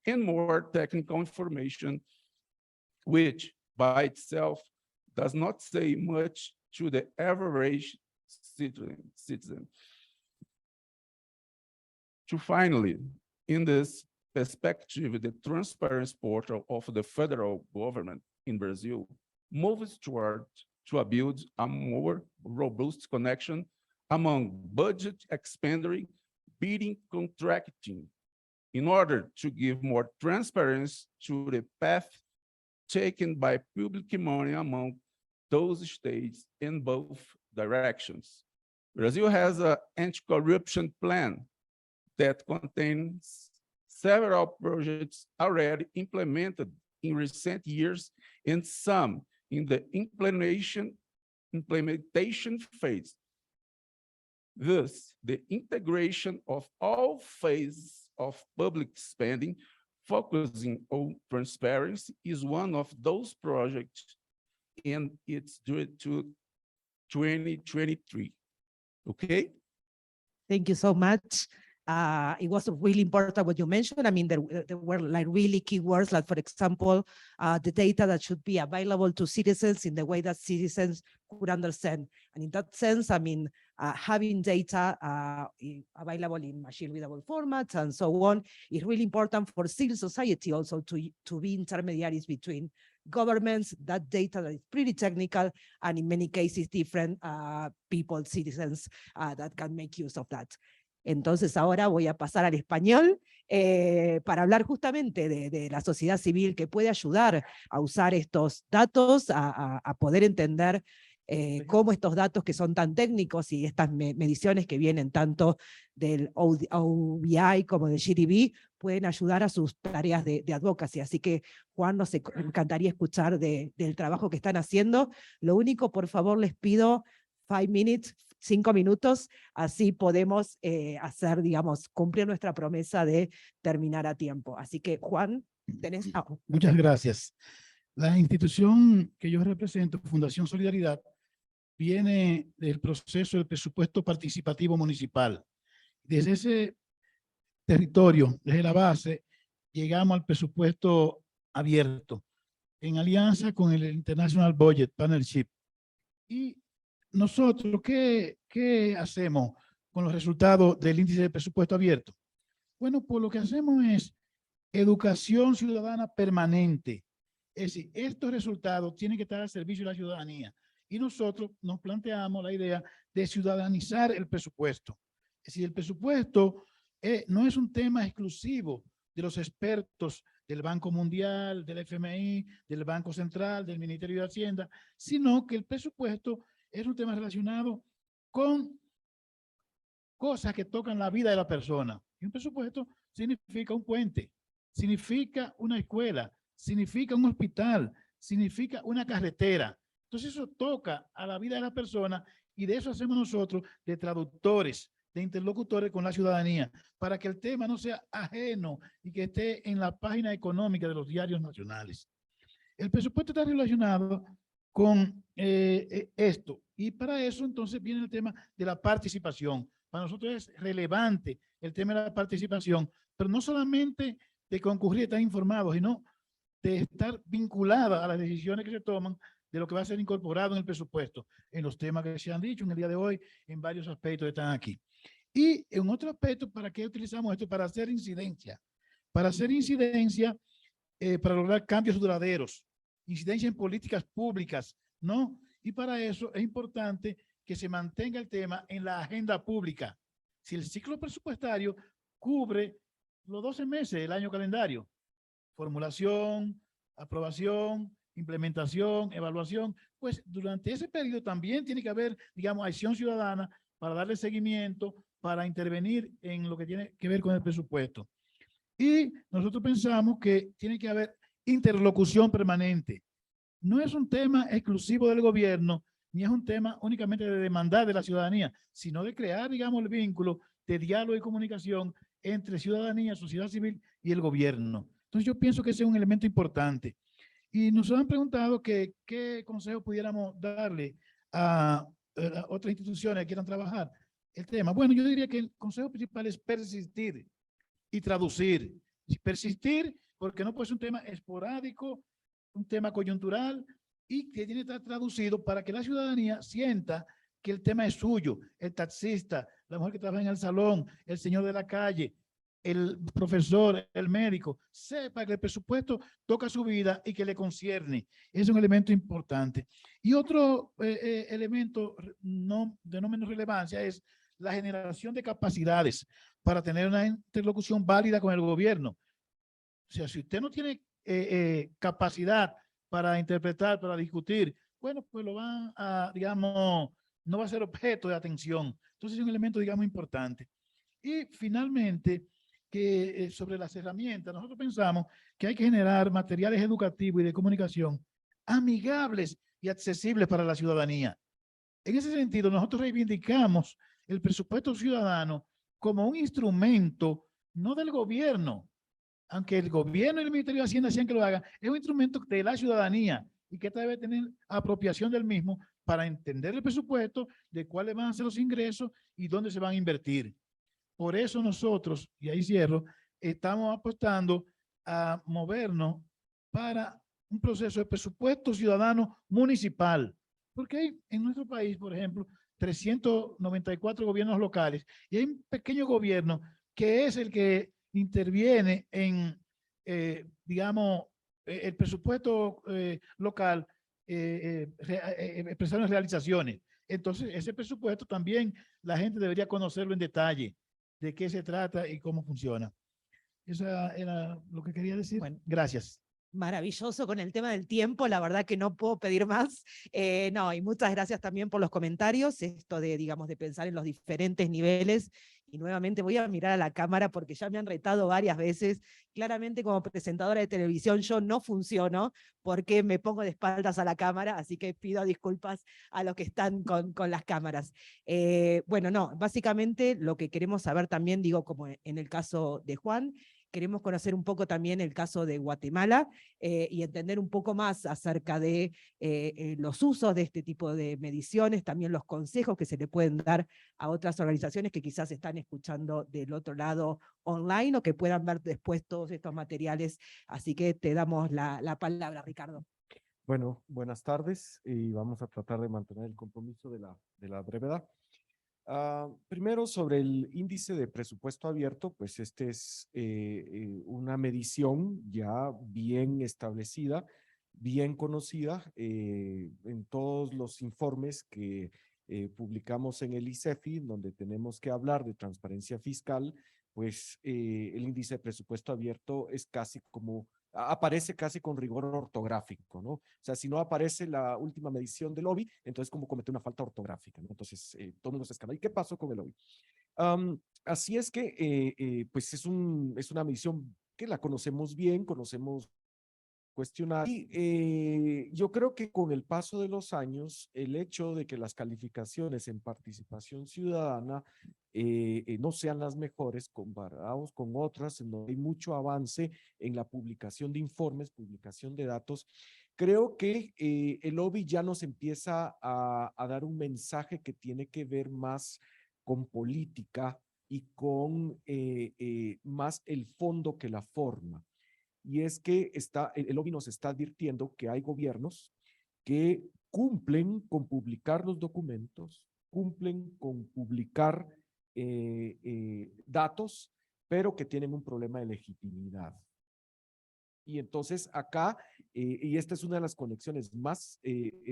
and more technical information, which by itself does not say much to the average citizen. To finally, in this perspective, the transparency portal of the federal government in Brazil moves toward to build a more robust connection among budget expenditure, bidding, contracting, in order to give more transparency to the path taken by public money among those states in both directions. Brazil has an anti-corruption plan that contains several projects already implemented in recent years and some in the implementation phase. Thus, the integration of all phases of public spending focusing on transparency is one of those projects, and it's due to 2023. Okay? Thank you so much. It was really important what you mentioned. I mean, there were like really key words, like for example, the data that should be available to citizens in the way that citizens could understand. And in that sense, I mean, having data available in machine readable formats and so on is really important for civil society also to be intermediaries between governments, that data that is pretty technical, and in many cases different people, citizens that can make use of that. Entonces ahora voy a pasar al español para hablar justamente de la sociedad civil que puede ayudar a usar estos datos, a poder entender cómo estos datos que son tan técnicos y estas mediciones que vienen tanto del OBI como del GDB pueden ayudar a sus tareas de advocacy. Así que, Juan, nos encantaría escuchar del trabajo que están haciendo. Lo único, por favor, les pido 5 minutos, así podemos hacer, digamos, cumplir nuestra promesa de terminar a tiempo. Así que, Juan, tenés... Muchas gracias. La institución que yo represento, Fundación Solidaridad, viene del proceso del presupuesto participativo municipal. Desde ese territorio, desde la base, llegamos al presupuesto abierto, en alianza con el International Budget Partnership. Y nosotros, ¿qué hacemos con los resultados del índice de presupuesto abierto? Bueno, pues lo que hacemos es educación ciudadana permanente. Es decir, estos resultados tienen que estar al servicio de la ciudadanía. Y nosotros nos planteamos la idea de ciudadanizar el presupuesto. Es decir, el presupuesto no es un tema exclusivo de los expertos del Banco Mundial, del FMI, del Banco Central, del Ministerio de Hacienda, sino que el presupuesto es un tema relacionado con cosas que tocan la vida de la persona. Y un presupuesto significa un puente, significa una escuela, significa un hospital, significa una carretera. Entonces eso toca a la vida de la persona y de eso hacemos nosotros de traductores, de interlocutores con la ciudadanía, para que el tema no sea ajeno y que esté en la página económica de los diarios nacionales. El presupuesto está relacionado con esto y para eso entonces viene el tema de la participación. Para nosotros es relevante el tema de la participación, pero no solamente de concurrir y estar informados, sino de estar vinculada a las decisiones que se toman de lo que va a ser incorporado en el presupuesto, en los temas que se han dicho en el día de hoy, en varios aspectos que están aquí. Y en otro aspecto, ¿para qué utilizamos esto? Para hacer incidencia. Para hacer incidencia, para lograr cambios duraderos, incidencia en políticas públicas, ¿no? Y para eso es importante que se mantenga el tema en la agenda pública. Si el ciclo presupuestario cubre los 12 meses del año calendario, formulación, aprobación, implementación, evaluación, pues durante ese periodo también tiene que haber, digamos, acción ciudadana para darle seguimiento, para intervenir en lo que tiene que ver con el presupuesto. Y nosotros pensamos que tiene que haber interlocución permanente. No es un tema exclusivo del gobierno, ni es un tema únicamente de demandar de la ciudadanía, sino de crear, digamos, el vínculo de diálogo y comunicación entre ciudadanía, sociedad civil y el gobierno. Entonces yo pienso que ese es un elemento importante. Y nos han preguntado que, qué consejo pudiéramos darle a otras instituciones que quieran trabajar el tema. Bueno, yo diría que el consejo principal es persistir y traducir. Persistir porque no puede ser un tema esporádico, un tema coyuntural y que tiene que estar traducido para que la ciudadanía sienta que el tema es suyo. El taxista, la mujer que trabaja en el salón, el señor de la calle, el profesor, el médico, sepa que el presupuesto toca su vida y que le concierne. Es un elemento importante. Y otro elemento de no menos relevancia es la generación de capacidades para tener una interlocución válida con el gobierno. O sea, si usted no tiene capacidad para interpretar, para discutir, bueno, pues lo van a, digamos, no va a ser objeto de atención. Entonces es un elemento, digamos, importante. Y finalmente, que sobre las herramientas, nosotros pensamos que hay que generar materiales educativos y de comunicación amigables y accesibles para la ciudadanía. En ese sentido, nosotros reivindicamos el presupuesto ciudadano como un instrumento, no del gobierno, aunque el gobierno y el Ministerio de Hacienda sean que lo hagan, es un instrumento de la ciudadanía y que debe tener apropiación del mismo para entender el presupuesto, de cuáles van a ser los ingresos y dónde se van a invertir. Por eso nosotros, y ahí cierro, estamos apostando a movernos para un proceso de presupuesto ciudadano municipal. Porque hay en nuestro país, por ejemplo, 394 gobiernos locales y hay un pequeño gobierno que es el que interviene en, digamos, el presupuesto local, expresando realizaciones. Entonces, ese presupuesto también la gente debería conocerlo en detalle, de qué se trata y cómo funciona. Eso era lo que quería decir. Bueno. Gracias. Maravilloso con el tema del tiempo, la verdad que no puedo pedir más. No, y muchas gracias también por los comentarios, esto de, digamos, de pensar en los diferentes niveles. Y nuevamente voy a mirar a la cámara porque ya me han retado varias veces. Claramente como presentadora de televisión yo no funciono porque me pongo de espaldas a la cámara, así que pido disculpas a los que están con las cámaras. Bueno, no, básicamente lo que queremos saber también, digo, como en el caso de Juan, queremos conocer un poco también el caso de Guatemala y entender un poco más acerca de los usos de este tipo de mediciones, también los consejos que se le pueden dar a otras organizaciones que quizás están escuchando del otro lado online o que puedan ver después todos estos materiales. Así que te damos la palabra, Ricardo. Bueno, buenas tardes y vamos a tratar de mantener el compromiso de la brevedad. Primero, sobre el índice de presupuesto abierto, pues este es una medición ya bien establecida, bien conocida en todos los informes que publicamos en el ICEFI, donde tenemos que hablar de transparencia fiscal, pues el índice de presupuesto abierto es casi como aparece casi con rigor ortográfico, ¿no? O sea, si no aparece la última medición del OBI, entonces como comete una falta ortográfica, ¿no? Entonces, todo el mundo se escala. ¿Y qué pasó con el OBI? Así es que, pues es una medición que la conocemos bien, conocemos cuestionar. Y yo creo que con el paso de los años, el hecho de que las calificaciones en participación ciudadana no sean las mejores comparados con otras, en donde hay mucho avance en la publicación de informes, publicación de datos, creo que el OBI ya nos empieza a dar un mensaje que tiene que ver más con política y con más el fondo que la forma. Y es que el OBI nos está advirtiendo que hay gobiernos que cumplen con publicar los documentos, cumplen con publicar datos, pero que tienen un problema de legitimidad. Y entonces acá, y esta es una de las conexiones más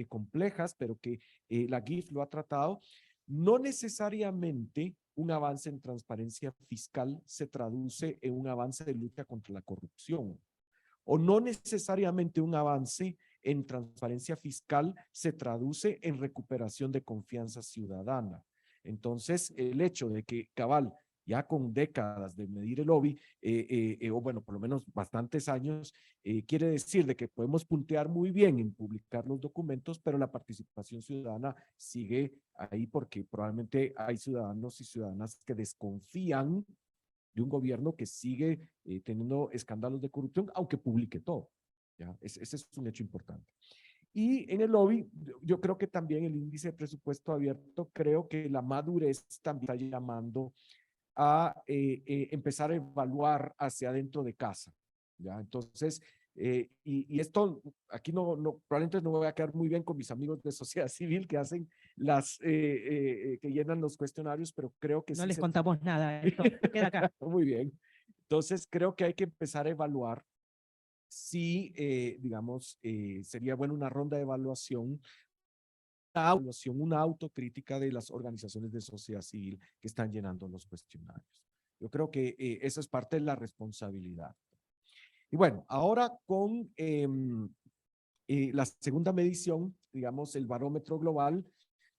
complejas, pero que la GIF lo ha tratado, no necesariamente un avance en transparencia fiscal se traduce en un avance de lucha contra la corrupción, o no necesariamente un avance en transparencia fiscal se traduce en recuperación de confianza ciudadana. Entonces, el hecho de que cabal, ya con décadas de medir el OBI, o bueno, por lo menos bastantes años, quiere decir de que podemos puntear muy bien en publicar los documentos, pero la participación ciudadana sigue ahí porque probablemente hay ciudadanos y ciudadanas que desconfían de un gobierno que sigue teniendo escándalos de corrupción, aunque publique todo. ¿Ya? Ese es un hecho importante. Y en el lobby, yo creo que también el índice de presupuesto abierto, creo que la madurez también está llamando a empezar a evaluar hacia adentro de casa. ¿Ya? Entonces, y esto, aquí probablemente no voy a quedar muy bien con mis amigos de sociedad civil que hacen que llenan los cuestionarios, pero creo que No sí les contamos nada, esto queda acá. Muy bien. Entonces, creo que hay que empezar a evaluar si, digamos, sería bueno una ronda de evaluación, una autocrítica de las organizaciones de sociedad civil que están llenando los cuestionarios. Yo creo que esa es parte de la responsabilidad. Y bueno, ahora con la segunda medición, digamos, el barómetro global,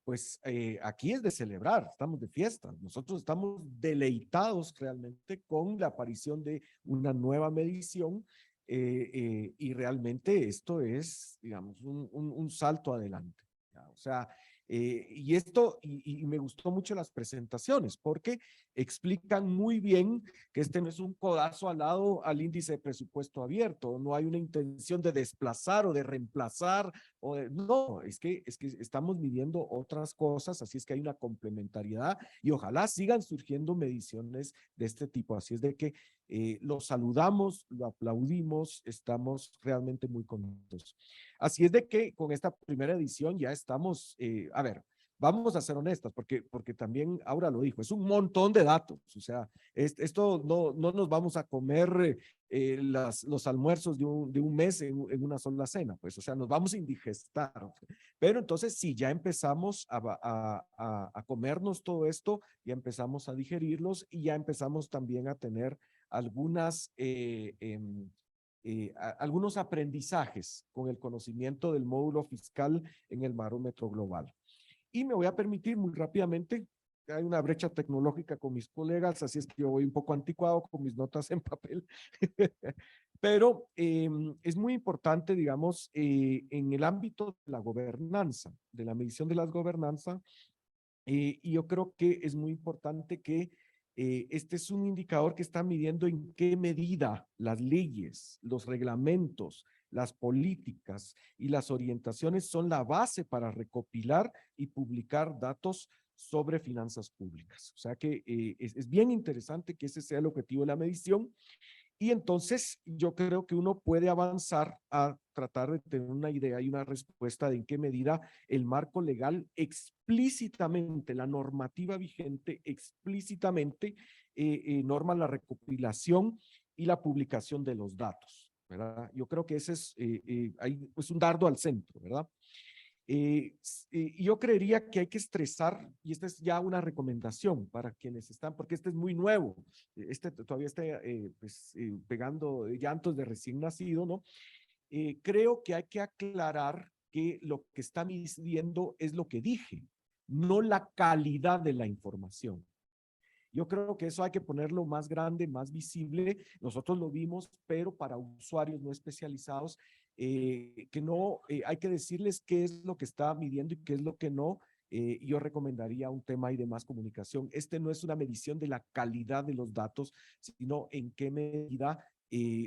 pues aquí es de celebrar, estamos de fiesta. Nosotros estamos deleitados realmente con la aparición de una nueva medición y realmente esto es, digamos, un salto adelante. ¿Ya? O sea, y me gustó mucho las presentaciones porque explican muy bien que este no es un codazo al lado al índice de presupuesto abierto, no hay una intención de desplazar o de reemplazar, no, es que estamos midiendo otras cosas, así es que hay una complementariedad y ojalá sigan surgiendo mediciones de este tipo, así es de que lo saludamos, lo aplaudimos, estamos realmente muy contentos. Así es de que con esta primera edición ya estamos, a ver, vamos a ser honestas, porque también Aura lo dijo, es un montón de datos, o sea, esto no nos vamos a comer los almuerzos de un mes en una sola cena, pues, o sea, nos vamos a indigestar. Pero entonces, si ya empezamos a comernos todo esto, ya empezamos a digerirlos y ya empezamos también a tener algunos aprendizajes con el conocimiento del módulo fiscal en el barómetro global. Y me voy a permitir muy rápidamente, hay una brecha tecnológica con mis colegas, así es que yo voy un poco anticuado con mis notas en papel, pero es muy importante, digamos, en el ámbito de la gobernanza, de la medición de la gobernanza, y yo creo que es muy importante que este es un indicador que está midiendo en qué medida las leyes, los reglamentos, las políticas y las orientaciones son la base para recopilar y publicar datos sobre finanzas públicas. O sea que es bien interesante que ese sea el objetivo de la medición. Y entonces yo creo que uno puede avanzar a tratar de tener una idea y una respuesta de en qué medida el marco legal explícitamente, la normativa vigente explícitamente norma la recopilación y la publicación de los datos, ¿verdad? Yo creo que ese es un dardo al centro, ¿verdad? Yo creería que hay que estresar, y esta es ya una recomendación para quienes están, porque este es muy nuevo, todavía está pegando llantos de recién nacido, ¿no? Creo que hay que aclarar que lo que está midiendo es lo que dije, no la calidad de la información. Yo creo que eso hay que ponerlo más grande, más visible. Nosotros lo vimos, pero para usuarios no especializados, que no, hay que decirles qué es lo que está midiendo y qué es lo que no. Yo recomendaría un tema ahí de más comunicación. Este no es una medición de la calidad de los datos, sino en qué medida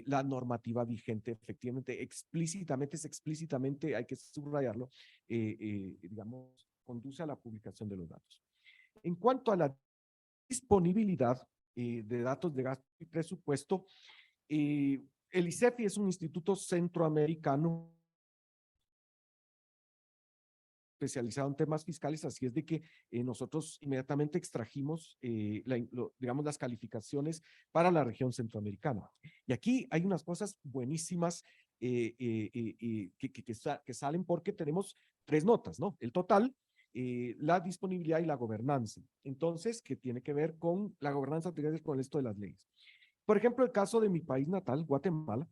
la normativa vigente efectivamente, explícitamente, hay que subrayarlo, digamos, conduce a la publicación de los datos. En cuanto a la disponibilidad de datos de gasto y presupuesto, el ICEFI es un instituto centroamericano especializado en temas fiscales, así es de que nosotros inmediatamente extrajimos, digamos, las calificaciones para la región centroamericana. Y aquí hay unas cosas buenísimas que salen porque tenemos 3 notas, ¿no? El total, la disponibilidad y la gobernanza. Entonces, ¿qué tiene que ver con la gobernanza? Tiene que ver con esto de las leyes. Por ejemplo, el caso de mi país natal, Guatemala,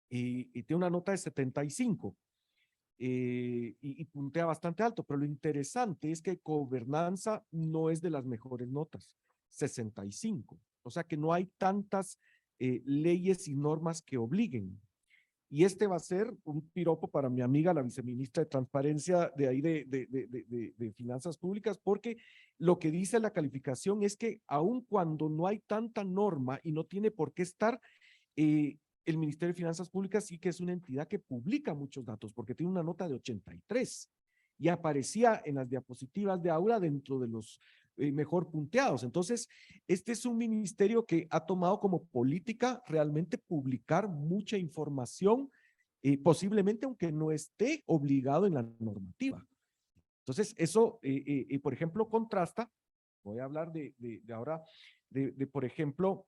tiene una nota de 75. Y puntea bastante alto, pero lo interesante es que gobernanza no es de las mejores notas, 65. O sea que no hay tantas leyes y normas que obliguen. Y este va a ser un piropo para mi amiga, la viceministra de Transparencia de ahí de Finanzas Públicas, porque lo que dice la calificación es que aun cuando no hay tanta norma y no tiene por qué estar, el Ministerio de Finanzas Públicas sí que es una entidad que publica muchos datos, porque tiene una nota de 83 y aparecía en las diapositivas de aula dentro de los mejor punteados. Entonces, este es un ministerio que ha tomado como política realmente publicar mucha información, posiblemente aunque no esté obligado en la normativa. Entonces, eso, por ejemplo, contrasta, voy a hablar ahora por ejemplo,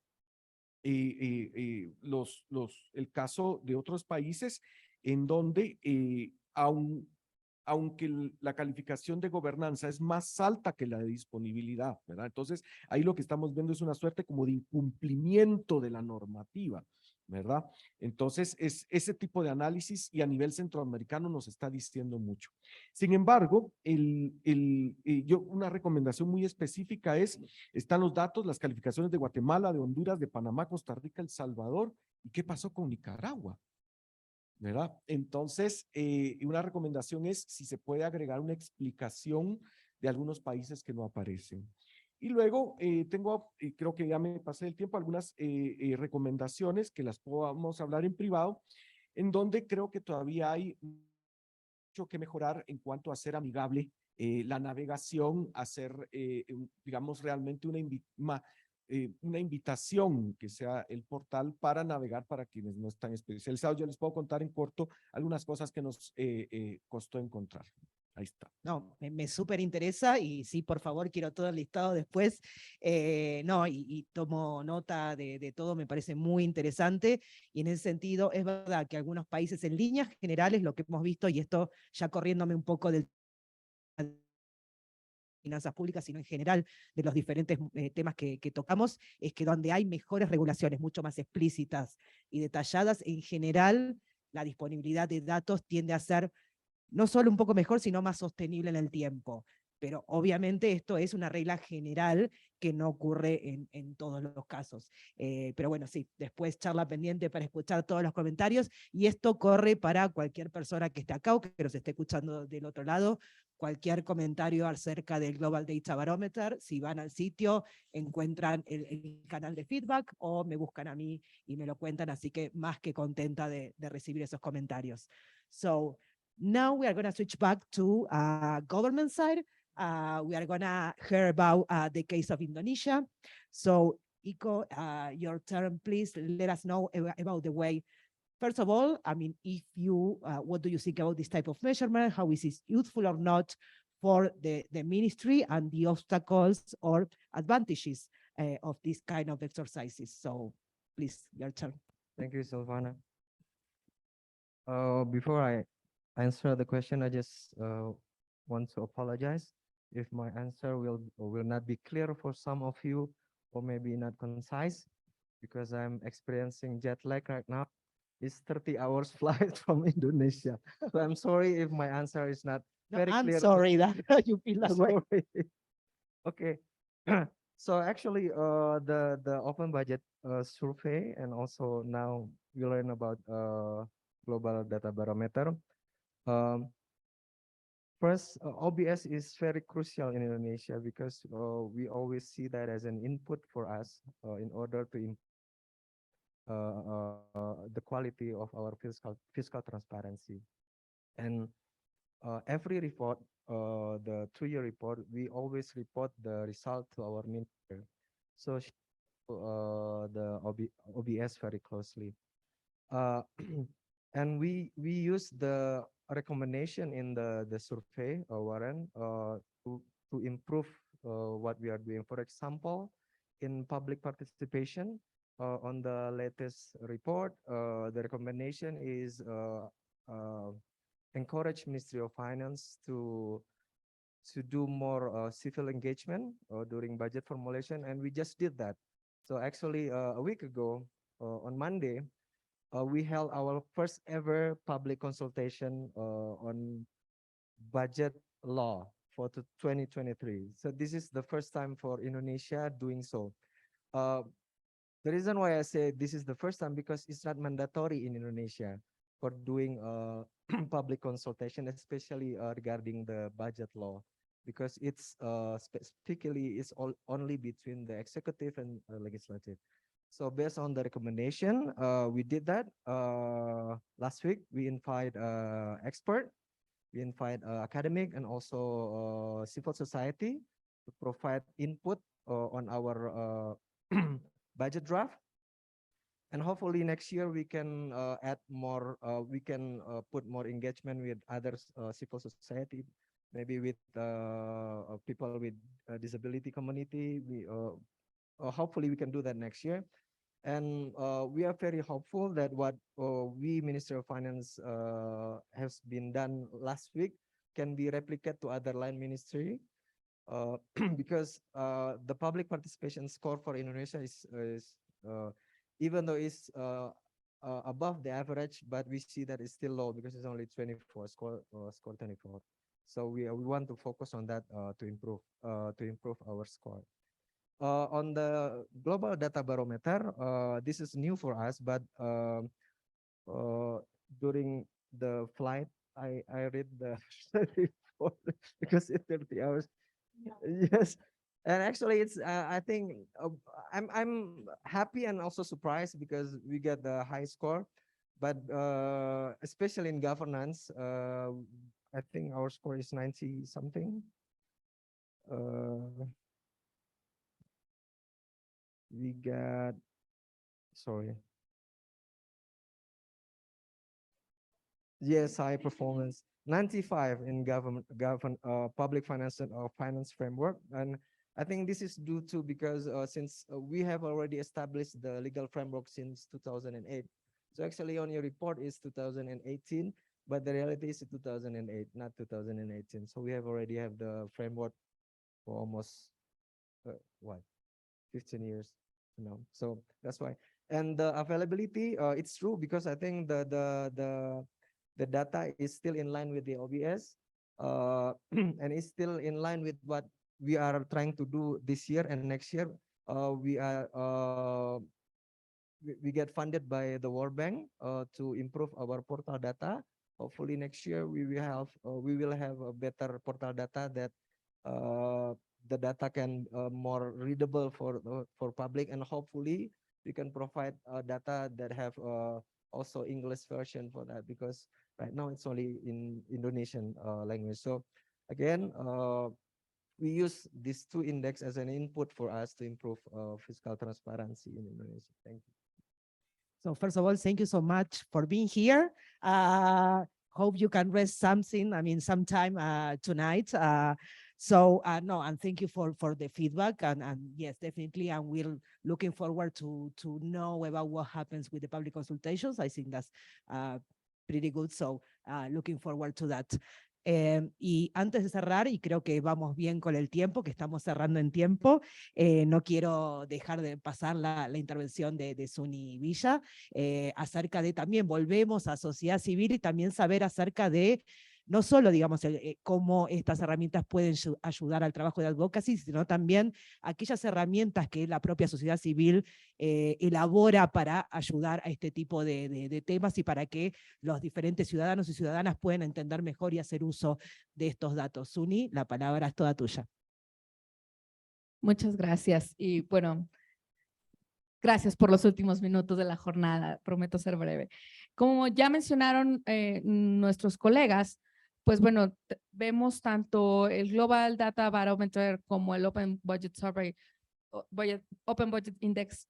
el caso de otros países en donde aunque la calificación de gobernanza es más alta que la de disponibilidad, ¿verdad? Entonces, ahí lo que estamos viendo es una suerte como de incumplimiento de la normativa, ¿verdad? Entonces, es ese tipo de análisis y a nivel centroamericano nos está diciendo mucho. Sin embargo, una recomendación muy específica están los datos, las calificaciones de Guatemala, de Honduras, de Panamá, Costa Rica, El Salvador. ¿Y qué pasó con Nicaragua? ¿Verdad? Entonces, una recomendación es si se puede agregar una explicación de algunos países que no aparecen. Y luego tengo, creo que ya me pasé el tiempo, algunas recomendaciones que las podamos hablar en privado, en donde creo que todavía hay mucho que mejorar en cuanto a ser amigable la navegación, hacer, digamos, realmente una invitación que sea el portal para navegar para quienes no están especializados. Yo les puedo contar en corto algunas cosas que nos costó encontrar. Ahí está. No, me súper interesa y sí, por favor, quiero todo el listado después. No, y tomo nota de todo, me parece muy interesante. Y en ese sentido, es verdad que algunos países en líneas generales, lo que hemos visto, y esto ya corriéndome un poco del finanzas públicas, sino en general de los diferentes temas que tocamos, es que donde hay mejores regulaciones, mucho más explícitas y detalladas, en general la disponibilidad de datos tiende a ser no solo un poco mejor, sino más sostenible en el tiempo. Pero obviamente esto es una regla general que no ocurre en todos los casos. Pero bueno, sí, después charla pendiente para escuchar todos los comentarios, y esto corre para cualquier persona que esté acá o que nos esté escuchando del otro lado. Cualquier comentario acerca del Global Data Barometer, si van al sitio, encuentran el canal de feedback o me buscan a mí y me lo cuentan, así que más que contenta de recibir esos comentarios. So, now we are going to switch back to government side. We are going to hear about the case of Indonesia. So, Iko, your turn, please let us know about the way. First of all, I mean, if you, what do you think about this type of measurement? How is it useful or not for the ministry, and the obstacles or advantages of this kind of exercises? So, please, your turn. Thank you, Silvana. Before I answer the question, I just want to apologize if my answer will not be clear for some of you, or maybe not concise, because I'm experiencing jet lag right now. It's 30 hours flight from Indonesia. So I'm sorry if my answer is not very clear. I'm sorry that you feel that way. Okay. So actually, the open budget survey, and also now we learn about global data barometer. Um, First, OBS is very crucial in Indonesia because we always see that as an input for us in order to the quality of our fiscal transparency. And every report, the 2-year report, we always report the result to our minister. So the OBS very closely. And we use the recommendation in the survey, Warren, to improve what we are doing. For example, in public participation, on the latest report, the recommendation is encourage Ministry of Finance to do more civil engagement during budget formulation, and we just did that. So actually, a week ago, on Monday, we held our first ever public consultation on budget law for 2023. So this is the first time for Indonesia doing so. The reason why I say this is the first time because it's not mandatory in Indonesia for doing public consultation, especially regarding the budget law, because it's specifically is only between the executive and legislative. So based on the recommendation, we did that. Last week, we invite expert, we invite academic and also civil society to provide input on our budget draft. And hopefully next year we can add more, we can put more engagement with other civil society, maybe with people with disability community. We hopefully we can do that next year. And we are very hopeful that what we Ministry of Finance has been done last week can be replicated to other line ministry, because the public participation score for Indonesia is even though it's above the average, but we see that it's still low because it's only 24 score 24. So we want to focus on that to improve our score. On the global data barometer, this is new for us, but during the flight, I read the report because it's 30 hours. Yes, and actually, it's I think I'm happy and also surprised because we get the high score, but especially in governance, I think our score is 90 something. We got, sorry. Yes, high performance. 95 in public finance and finance framework. And I think this is due to because since we have already established the legal framework since 2008. So actually on your report is 2018, but the reality is 2008, not 2018. So we have already have the framework for almost what, 15 years, you know. So that's why. And the availability, it's true because I think the data is still in line with the OBS, and it's still in line with what we are trying to do this year and next year. We get funded by the World Bank to improve our portal data. Hopefully next year we will have a better portal data that the data can more readable for public, and hopefully we can provide data that have also English version for that, because right now it's only in Indonesian language. So again, we use these two index as an input for us to improve fiscal transparency in Indonesia. Thank you. So first of all, thank you so much for being here. Hope you can rest something, sometime tonight. No, and thank you for the feedback, and yes, definitely, and we're looking forward to know about what happens with the public consultations. I think that's pretty good, so looking forward to that. Y antes de cerrar, y creo que vamos bien con el tiempo, que estamos cerrando en tiempo, no quiero dejar de pasar la intervención de Suni Villa, acerca de también volvemos a sociedad civil y también saber acerca de no solo, digamos, cómo estas herramientas pueden ayudar al trabajo de advocacy, sino también aquellas herramientas que la propia sociedad civil elabora para ayudar a este tipo de temas y para que los diferentes ciudadanos y ciudadanas puedan entender mejor y hacer uso de estos datos. Suni, la palabra es toda tuya. Muchas gracias. Y bueno, gracias por los últimos minutos de la jornada. Prometo ser breve. Como ya mencionaron nuestros colegas, pues bueno, vemos tanto el Global Data Barometer como el Open Budget Survey, Open Budget Index,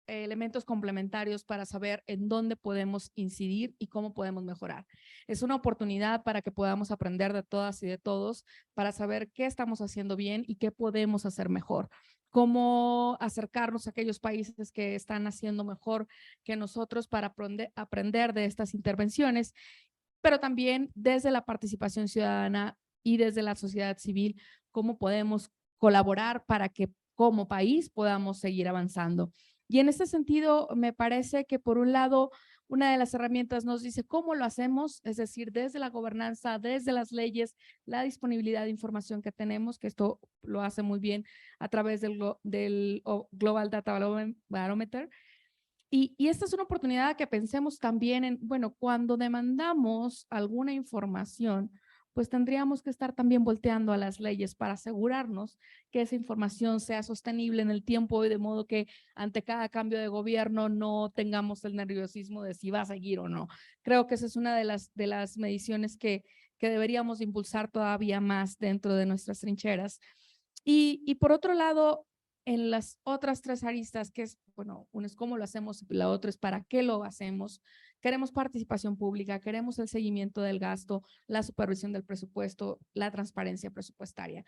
elementos complementarios para saber en dónde podemos incidir y cómo podemos mejorar. Es una oportunidad para que podamos aprender de todas y de todos, para saber qué estamos haciendo bien y qué podemos hacer mejor. Cómo acercarnos a aquellos países que están haciendo mejor que nosotros para aprender de estas intervenciones, pero también desde la participación ciudadana y desde la sociedad civil, cómo podemos colaborar para que como país podamos seguir avanzando. Y en este sentido, me parece que por un lado, una de las herramientas nos dice cómo lo hacemos, es decir, desde la gobernanza, desde las leyes, la disponibilidad de información que tenemos, que esto lo hace muy bien a través del Global Data Barometer. Y esta es una oportunidad que pensemos también en, bueno, cuando demandamos alguna información, pues tendríamos que estar también volteando a las leyes para asegurarnos que esa información sea sostenible en el tiempo y de modo que ante cada cambio de gobierno no tengamos el nerviosismo de si va a seguir o no. Creo que esa es una de las mediciones que deberíamos impulsar todavía más dentro de nuestras trincheras. Y por otro lado, en las otras tres aristas, que es, bueno, una es cómo lo hacemos, la otra es para qué lo hacemos. Queremos participación pública, queremos el seguimiento del gasto, la supervisión del presupuesto, la transparencia presupuestaria.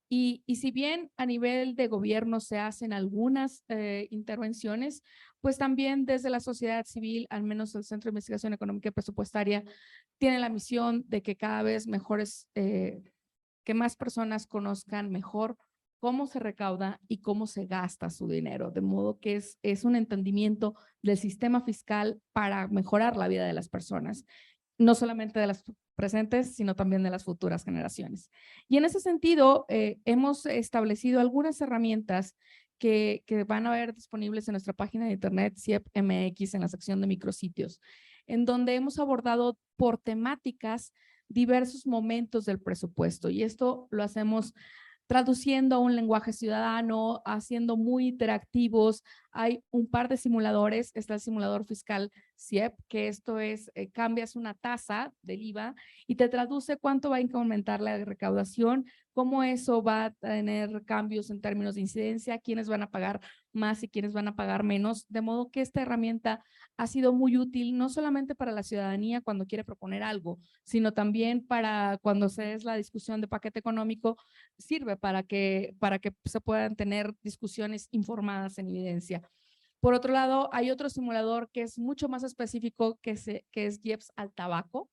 Y si bien a nivel de gobierno se hacen algunas intervenciones, pues también desde la sociedad civil, al menos el Centro de Investigación Económica y Presupuestaria, tiene la misión de que cada vez mejores, que más personas conozcan mejor cómo se recauda y cómo se gasta su dinero, de modo que es un entendimiento del sistema fiscal para mejorar la vida de las personas, no solamente de las presentes, sino también de las futuras generaciones. Y en ese sentido, hemos establecido algunas herramientas que van a ver disponibles en nuestra página de internet, CIEP MX, en la sección de micrositios, en donde hemos abordado por temáticas diversos momentos del presupuesto, y esto lo hacemos traduciendo a un lenguaje ciudadano, haciendo muy interactivos. Hay un par de simuladores, está el simulador fiscal CIEP, que esto es, cambias una tasa del IVA y te traduce cuánto va a incrementar la recaudación, cómo eso va a tener cambios en términos de incidencia, quiénes van a pagar más y quiénes van a pagar menos, de modo que esta herramienta ha sido muy útil, no solamente para la ciudadanía cuando quiere proponer algo, sino también para cuando se es la discusión de paquete económico, sirve para que se puedan tener discusiones informadas en evidencia. Por otro lado, hay otro simulador que es mucho más específico, que es IEPS al tabaco.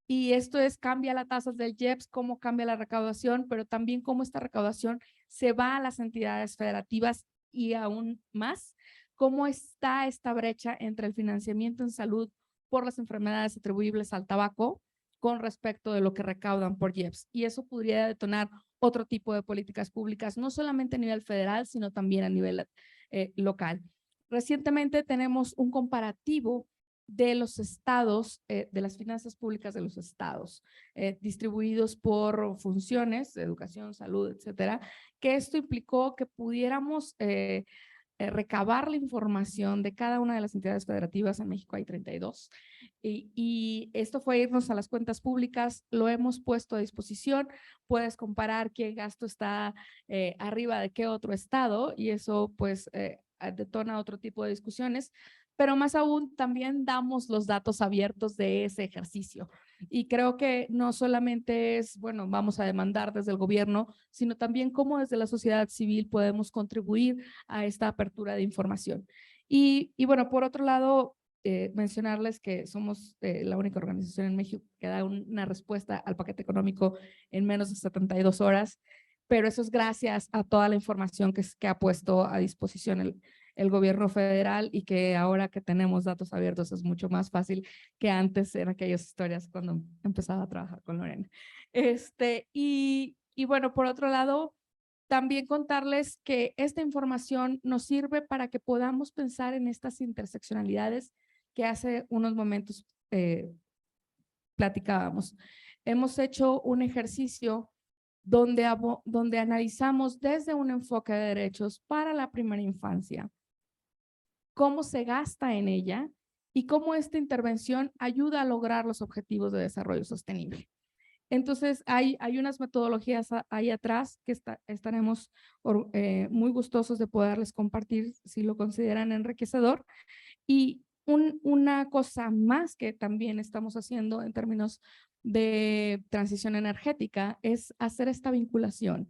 Y esto es, cambia las tasas del IEPS, cómo cambia la recaudación, pero también cómo esta recaudación se va a las entidades federativas y aún más, cómo está esta brecha entre el financiamiento en salud por las enfermedades atribuibles al tabaco con respecto de lo que recaudan por IEPS. Y eso podría detonar otro tipo de políticas públicas, no solamente a nivel federal, sino también a nivel local. Recientemente tenemos un comparativo de los estados, de las finanzas públicas de los estados, distribuidos por funciones, educación, salud, etcétera, que esto implicó que pudiéramos recabar la información de cada una de las entidades federativas. En México hay 32, y esto fue irnos a las cuentas públicas, lo hemos puesto a disposición, puedes comparar qué gasto está arriba de qué otro estado, y eso pues detona otro tipo de discusiones, pero más aún también damos los datos abiertos de ese ejercicio. Y creo que no solamente es, bueno, vamos a demandar desde el gobierno, sino también cómo desde la sociedad civil podemos contribuir a esta apertura de información. Y bueno, por otro lado, mencionarles que somos la única organización en México que da una respuesta al paquete económico en menos de 72 horas, pero eso es gracias a toda la información que ha puesto a disposición el gobierno federal y que ahora que tenemos datos abiertos es mucho más fácil que antes en aquellas historias cuando empezaba a trabajar con Lorena. Y bueno, por otro lado, también contarles que esta información nos sirve para que podamos pensar en estas interseccionalidades que hace unos momentos platicábamos. Hemos hecho un ejercicio donde analizamos desde un enfoque de derechos para la primera infancia, cómo se gasta en ella y cómo esta intervención ayuda a lograr los objetivos de desarrollo sostenible. Entonces, hay unas metodologías ahí atrás que estaremos muy gustosos de poderles compartir si lo consideran enriquecedor. Y una cosa más que también estamos haciendo en términos de transición energética es hacer esta vinculación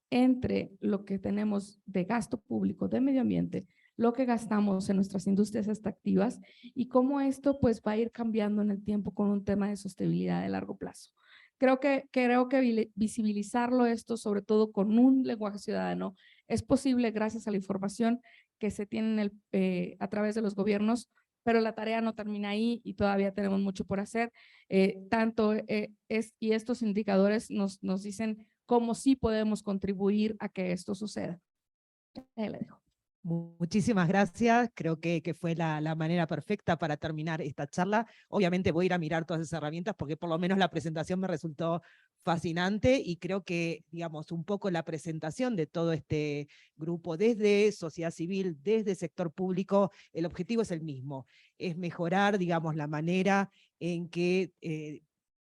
entre lo que tenemos de gasto público de medio ambiente, lo que gastamos en nuestras industrias extractivas y cómo esto pues va a ir cambiando en el tiempo con un tema de sostenibilidad de largo plazo. Creo que visibilizarlo esto, sobre todo con un lenguaje ciudadano, es posible gracias a la información que se tiene a través de los gobiernos, pero la tarea no termina ahí y todavía tenemos mucho por hacer. Y estos indicadores nos dicen cómo sí podemos contribuir a que esto suceda. Ahí le dejo. Muchísimas gracias, creo que fue la manera perfecta para terminar esta charla. Obviamente voy a ir a mirar todas esas herramientas porque por lo menos la presentación me resultó fascinante y creo que, digamos, un poco la presentación de todo este grupo desde sociedad civil, desde sector público, el objetivo es el mismo, es mejorar, digamos, la manera en que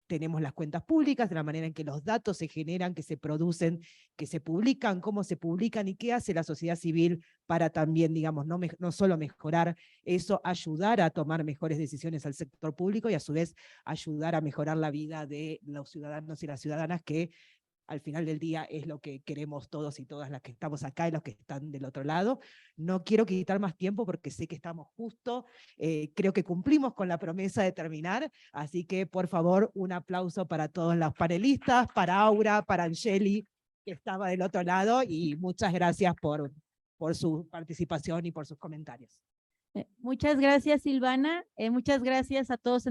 tenemos las cuentas públicas, de la manera en que los datos se generan, que se producen, que se publican, cómo se publican y qué hace la sociedad civil para también, digamos, no solo mejorar eso, ayudar a tomar mejores decisiones al sector público y a su vez ayudar a mejorar la vida de los ciudadanos y las ciudadanas que al final del día es lo que queremos todos y todas las que estamos acá y los que están del otro lado. No quiero quitar más tiempo porque sé que estamos justo, creo que cumplimos con la promesa de terminar, así que por favor un aplauso para todos los panelistas, para Aura, para Angeli, que estaba del otro lado, y muchas gracias por su participación y por sus comentarios. Muchas gracias, Silvana. Muchas gracias a todos en el